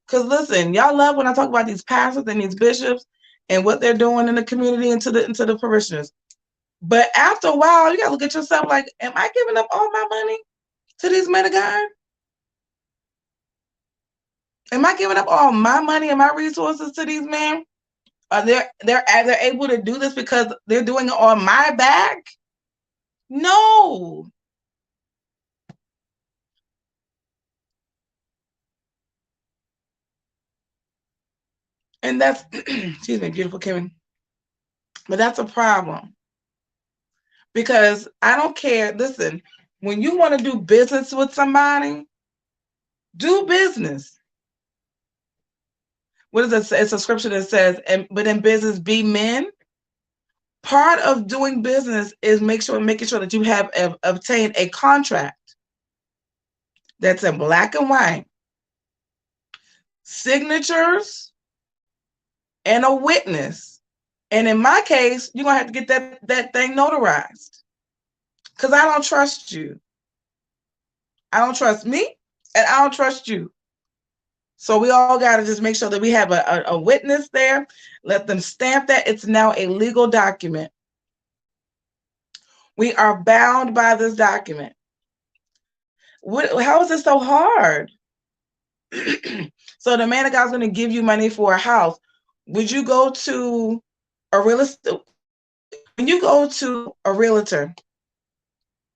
Because listen, y'all love when I talk about these pastors and these bishops and what they're doing in the community and to the parishioners. But after a while, you gotta look at yourself like, am I giving up all my money to these men of God? Am I giving up all my money and my resources to these men? Are they're able to do this because they're doing it on my back? No. And that's excuse me, beautiful Kimmy. But that's a problem. Because I don't care. Listen, when you want to do business with somebody, do business. What is it? It's a scripture that says, but in business be men. Part of doing business is making sure that you have obtained a contract that's in black and white, signatures, and a witness. And in my case, you're gonna have to get that thing notarized. Because I don't trust you. I don't trust me, and I don't trust you. So we all got to just make sure that we have a witness there. Let them stamp that. It's now a legal document. We are bound by this document. How is it so hard? So the man of God's going to give you money for a house. Would you go to a real estate? When you go to a realtor,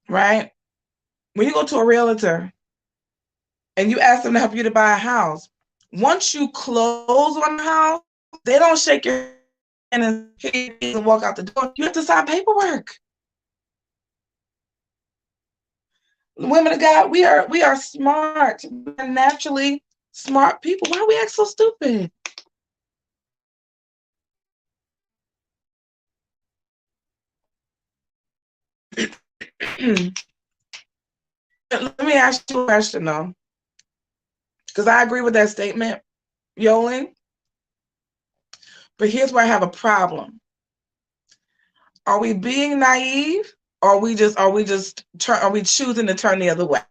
right? When you go to a realtor and you ask them to help you to buy a house, once you close on the house, they don't shake your hand and walk out the door. You have to sign paperwork. Women of God, we are smart. We're naturally smart people. Why we act so stupid? Let me ask you a question though, because I agree with that statement, Yolin. But here's where I have a problem. Are we being naive, or are we choosing to turn the other way?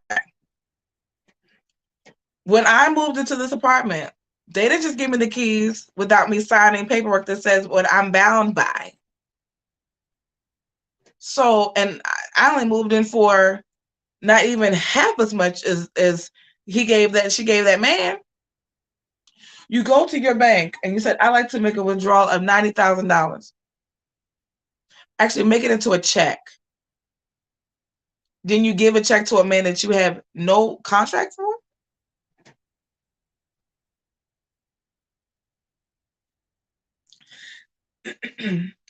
When I moved into this apartment, they didn't just give me the keys without me signing paperwork that says what I'm bound by. So, and I only moved in for not even half as much as she gave that man. You go to your bank and you said, I'd like to make a withdrawal of $90,000. Actually, make it into a check. Then you give a check to a man that you have no contract for?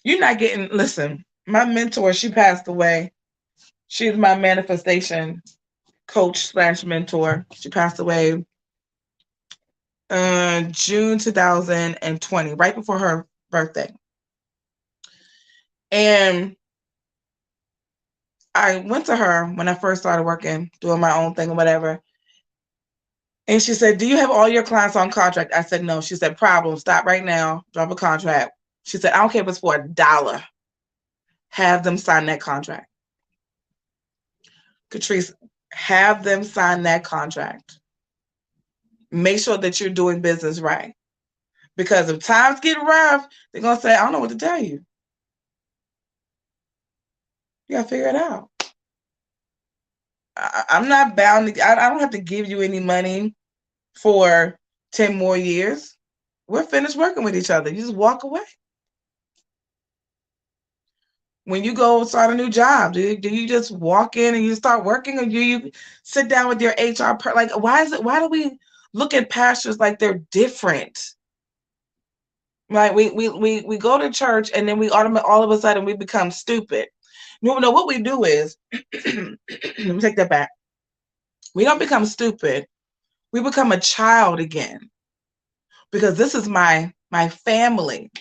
You're not getting, listen, my mentor, she passed away. She's my manifestation coach / mentor. She passed away June 2020, right before her birthday. And I went to her when I first started working, doing my own thing or whatever. And she said, do you have all your clients on contract? I said, no. She said, problem, stop right now, drop a contract. She said, I don't care if it's for $1. Have them sign that contract. Catrice, have them sign that contract. Make sure that you're doing business right. Because if times get rough, they're going to say, I don't know what to tell you. You got to figure it out. I'm not bound to, I don't have to give you any money for 10 more years. We're finished working with each other. You just walk away. When you go start a new job, do you just walk in and you start working, or do you sit down with your HR like why do we look at pastors like they're different? Right? We go to church and then we all of a sudden we become stupid. No, what we do is let me take that back. We don't become stupid. We become a child again. Because this is my family.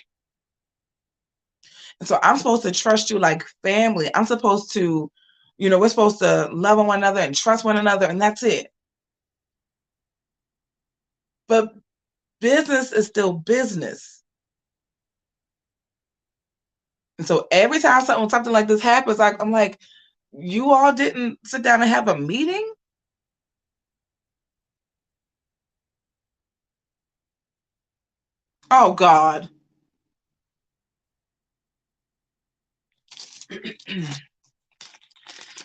And so I'm supposed to trust you like family. I'm supposed to, we're supposed to love one another and trust one another, and that's it. But business is still business. And so every time something like this happens, I'm like, You all didn't sit down and have a meeting? Oh God.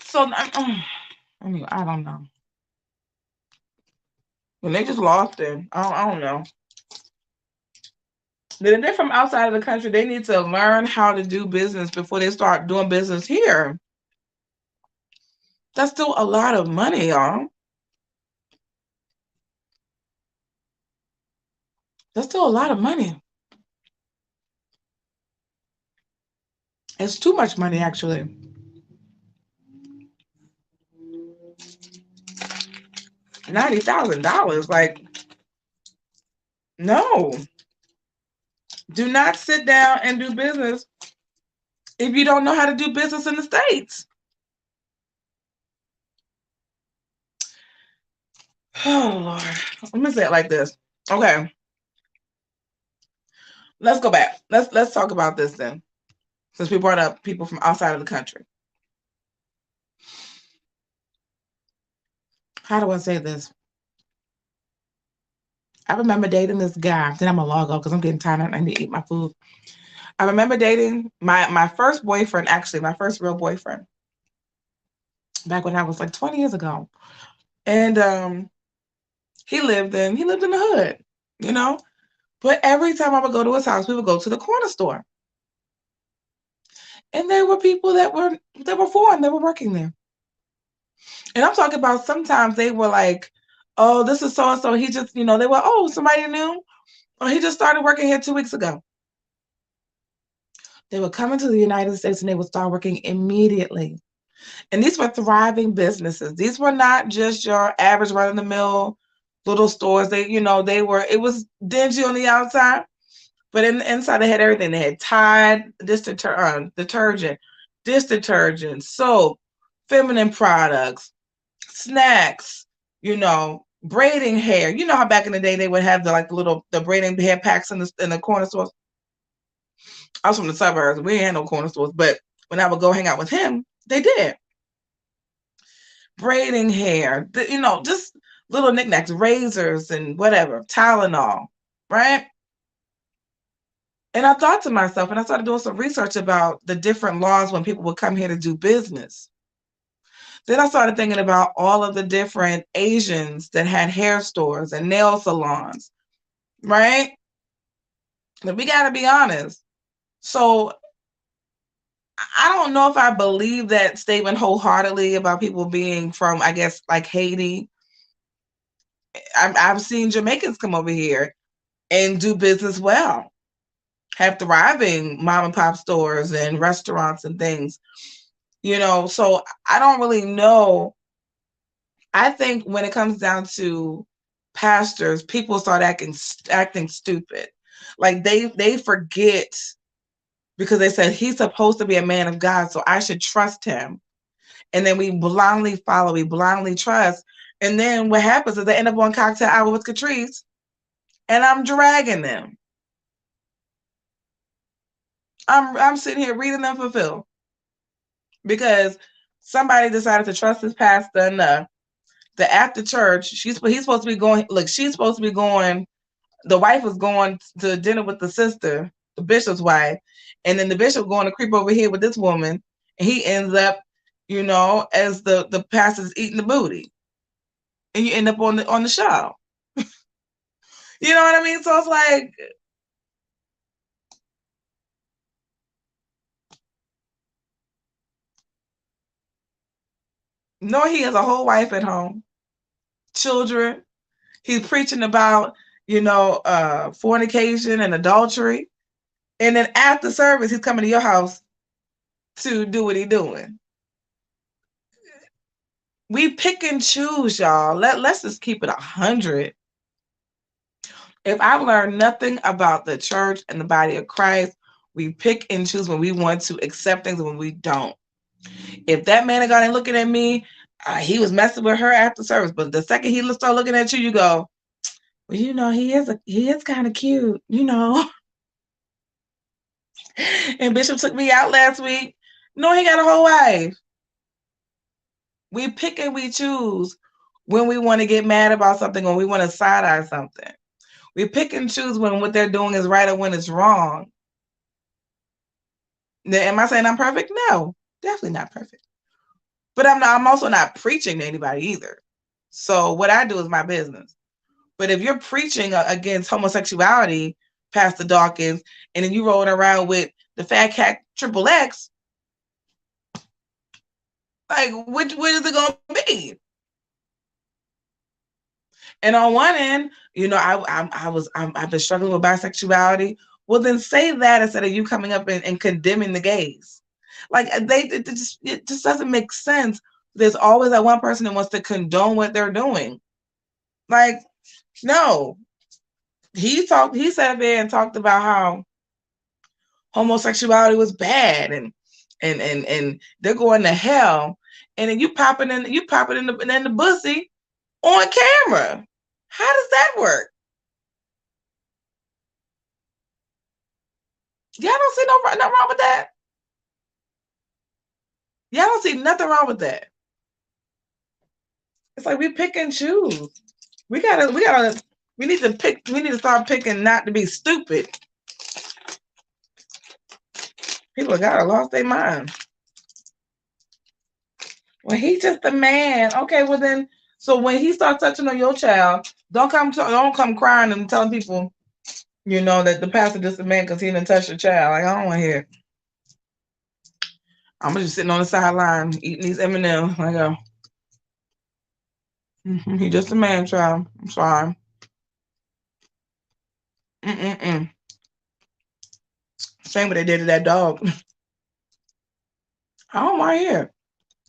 So I don't know. When they just lost it. I don't know. If they're from outside of the country, they need to learn how to do business before they start doing business here. That's still a lot of money, y'all. That's still a lot of money. It's too much money, actually. $90,000. Like, no. Do not sit down and do business if you don't know how to do business in the States. Oh Lord. Let me say it like this. Okay. Let's go back. Let's talk about this then. Since we brought up people from outside of the country. How do I say this? I remember dating this guy. Then I'm gonna log off because I'm getting tired and I need to eat my food. I remember dating my first boyfriend, actually, my first real boyfriend, back when I was like 20 years ago. And he lived in the hood, you know. But every time I would go to his house, we would go to the corner store. And there were people that were foreign, that were working there. And I'm talking about sometimes they were like, oh, this is so and so. He just, they were, oh, somebody new. Oh, he just started working here 2 weeks ago. They would come into the United States and they would start working immediately. And these were thriving businesses. These were not just your average run-of-the-mill little stores. It was dingy on the outside, but in the inside they had everything. They had Tide, detergent, dish detergent, soap, feminine products, snacks, braiding hair. You know how back in the day they would have the braiding hair packs in the corner stores. I was from the suburbs. We ain't had no corner stores, but when I would go hang out with him, they did. Braiding hair, just little knickknacks, razors and whatever, Tylenol, right? And I thought to myself, and I started doing some research about the different laws when people would come here to do business. Then I started thinking about all of the different Asians that had hair stores and nail salons, right? But we got to be honest. So I don't know if I believe that statement wholeheartedly about people being from, I guess, like Haiti. I've seen Jamaicans come over here and do business well, have thriving mom and pop stores and restaurants and things, So I don't really know. I think when it comes down to pastors, people start acting stupid. Like they forget because they said he's supposed to be a man of God, so I should trust him. And then we blindly follow, we blindly trust. And then what happens is they end up on cocktail hour with Catrice, and I'm dragging them. I'm sitting here reading them for Phil because somebody decided to trust his pastor enough that after church, he's supposed to be going. Look, she's supposed to be going. The wife was going to dinner with the sister, the bishop's wife, and then the bishop going to creep over here with this woman, and he ends up, as the pastor's eating the booty, and you end up on the show. You know what I mean? So it's like, no, he has a whole wife at home, children. He's preaching about, fornication and adultery. And then after service, he's coming to your house to do what he's doing. We pick and choose, y'all. Let's just keep it 100. If I've learned nothing about the church and the body of Christ, we pick and choose when we want to accept things and when we don't. If that man of God ain't looking at me, he was messing with her after service. But the second he start looking at you, you go, well, he is kind of cute, And Bishop took me out last week. No, he got a whole wife. We pick and we choose when we want to get mad about something or we want to side-eye something. We pick and choose when what they're doing is right or when it's wrong. Now, am I saying I'm perfect? No, definitely not perfect. But I'm also not preaching to anybody either. So what I do is my business. But if you're preaching against homosexuality, Pastor Dawkins, and then you rolling around with the fat cat triple X, like what is it gonna be? And on one end, you know, I've been struggling with bisexuality. Well, then say that instead of you coming up and condemning the gays. Like it just doesn't make sense. There's always that one person that wants to condone what they're doing. Like, no. He sat there and talked about how homosexuality was bad and they're going to hell. And then you popping in the pussy on camera. How does that work? Y'all don't see nothing wrong with that. Y'all don't see nothing wrong with that. It's like we pick and choose. We need to start picking not to be stupid. People gotta lost their mind. Well, he's just a man. Okay, well then, so when he starts touching on your child, don't come crying and telling people, you know, that the pastor just a man because he didn't touch your child. Like, I don't want to hear it. I'm just sitting on the sideline eating these M&Ms. I go, he just a man, child. I'm sorry. Shame what they did to that dog. I don't want to hear it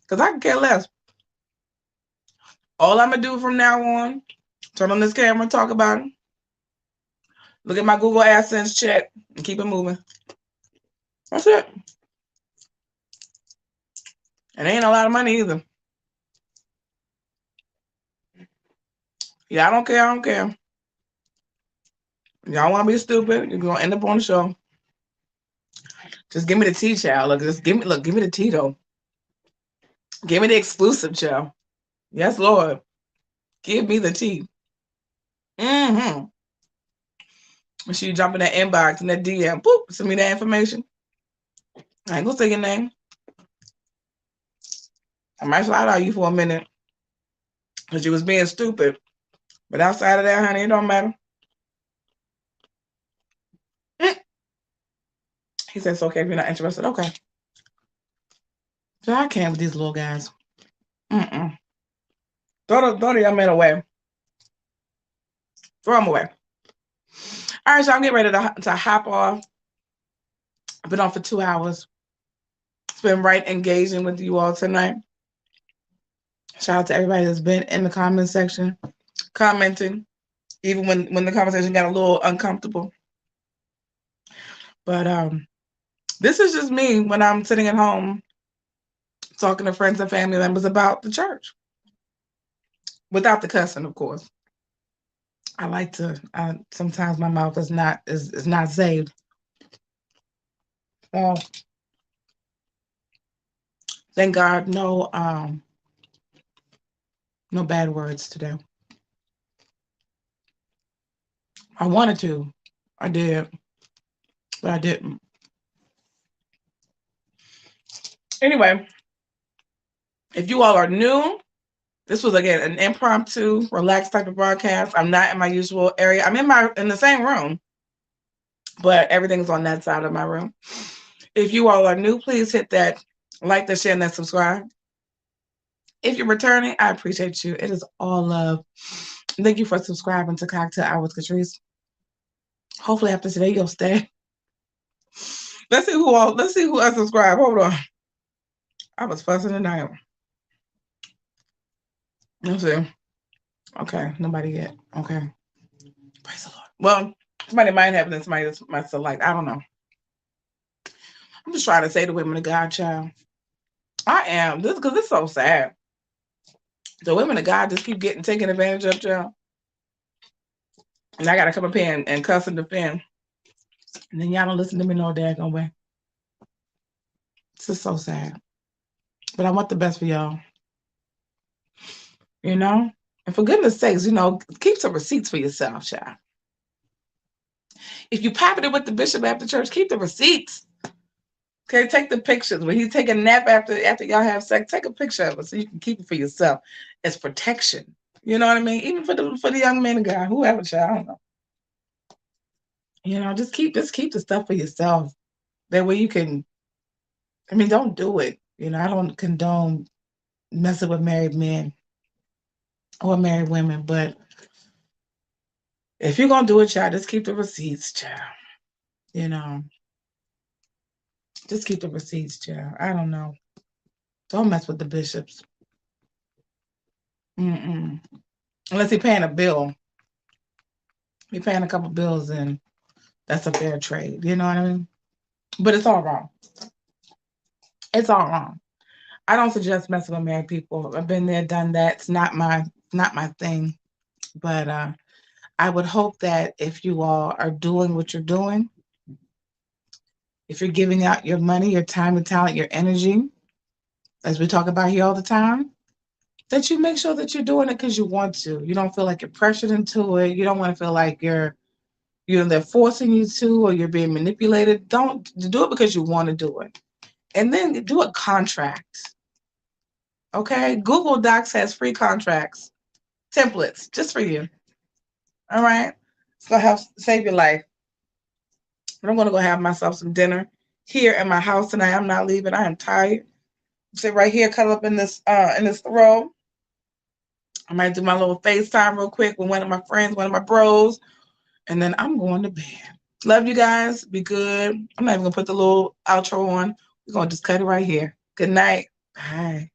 because I can care less. All I'm gonna do from now on, turn on this camera and talk about it. Look at my Google AdSense check and keep it moving. That's it. It ain't a lot of money either. Yeah, I don't care. Y'all want to be stupid? You're gonna end up on the show. Just give me the tea, child. Look, give me the tea though. Give me the exclusive, child. Yes, Lord. Give me the tea. When she jump in that inbox and that DM, boop, send me that information. I ain't gonna say your name. I might slide out you for a minute because you was being stupid. But outside of that, honey, it don't matter. He said it's okay if you're not interested. Okay. So I can't with these little guys. Throw the young man away. Throw him away. All right, so I'm getting ready to hop off. I've been on for 2 hours. It's been right engaging with you all tonight. Shout out to everybody that's been in the comment section, commenting, even when the conversation got a little uncomfortable. But this is just me when I'm sitting at home talking to friends and family members about the church. Without the cussing, of course. I like to, sometimes my mouth is not saved. So thank God, no bad words today. I wanted to. I did. But I didn't. Anyway, if you all are new, this was again an impromptu, relaxed type of broadcast. I'm not in my usual area. I'm in the same room, but everything's on that side of my room. If you all are new, please hit that like, that share, and that subscribe. If you're returning, I appreciate you. It is all love. Thank you for subscribing to Cocktail Hour with Catrice. Hopefully after today you'll stay. Let's see who unsubscribed. Hold on. I was fussing tonight. Let's see. Okay, nobody yet. Okay. Praise the Lord. Well, somebody might have, and somebody might select. I don't know. I'm just trying to say to women of God, child. I am. This because it's so sad. The women of God just keep getting taken advantage of, child. And I gotta come up here and cuss and defend. And then y'all don't listen to me no daggone way. It's just so sad. But I want the best for y'all. you know? And for goodness sakes, you know, keep some receipts for yourself, child. If you popping it with the bishop after church, keep the receipts. Okay, take the pictures. When he's taking a nap after y'all have sex, take a picture of it so you can keep it for yourself as protection. You know what I mean? Even for the young man and guy, whoever, child, I don't know. You know, just keep the stuff for yourself. That way you can. I mean, don't do it. You know, I don't condone messing with married men or married women, but if you're gonna do it, child, just keep the receipts, child. You know, just keep the receipts, child. I don't know. Don't mess with the bishops. Mm-mm. Unless he's paying a bill. He's paying a couple bills and that's a fair trade. You know what I mean? But it's all wrong. It's all wrong. I don't suggest messing with married people. I've been there, done that. It's not my thing. But I would hope that if you all are doing what you're doing, if you're giving out your money, your time, your talent, your energy, as we talk about here all the time, that you make sure that you're doing it because you want to. You don't feel like you're pressured into it. You don't want to feel like they're forcing you to or you're being manipulated. Don't do it because you want to do it. And then do a contract. Okay? Google Docs has free contracts, templates, just for you. All right? It's gonna help save your life. But I'm gonna go have myself some dinner here in my house tonight. I'm not leaving. I am tired. Sit right here, cuddle up in this throw. I might do my little FaceTime real quick with one of my friends, one of my bros, and then I'm going to bed. Love you guys. Be good. I'm not even gonna put the little outro on. We're gonna just cut it right here. Good night. Bye.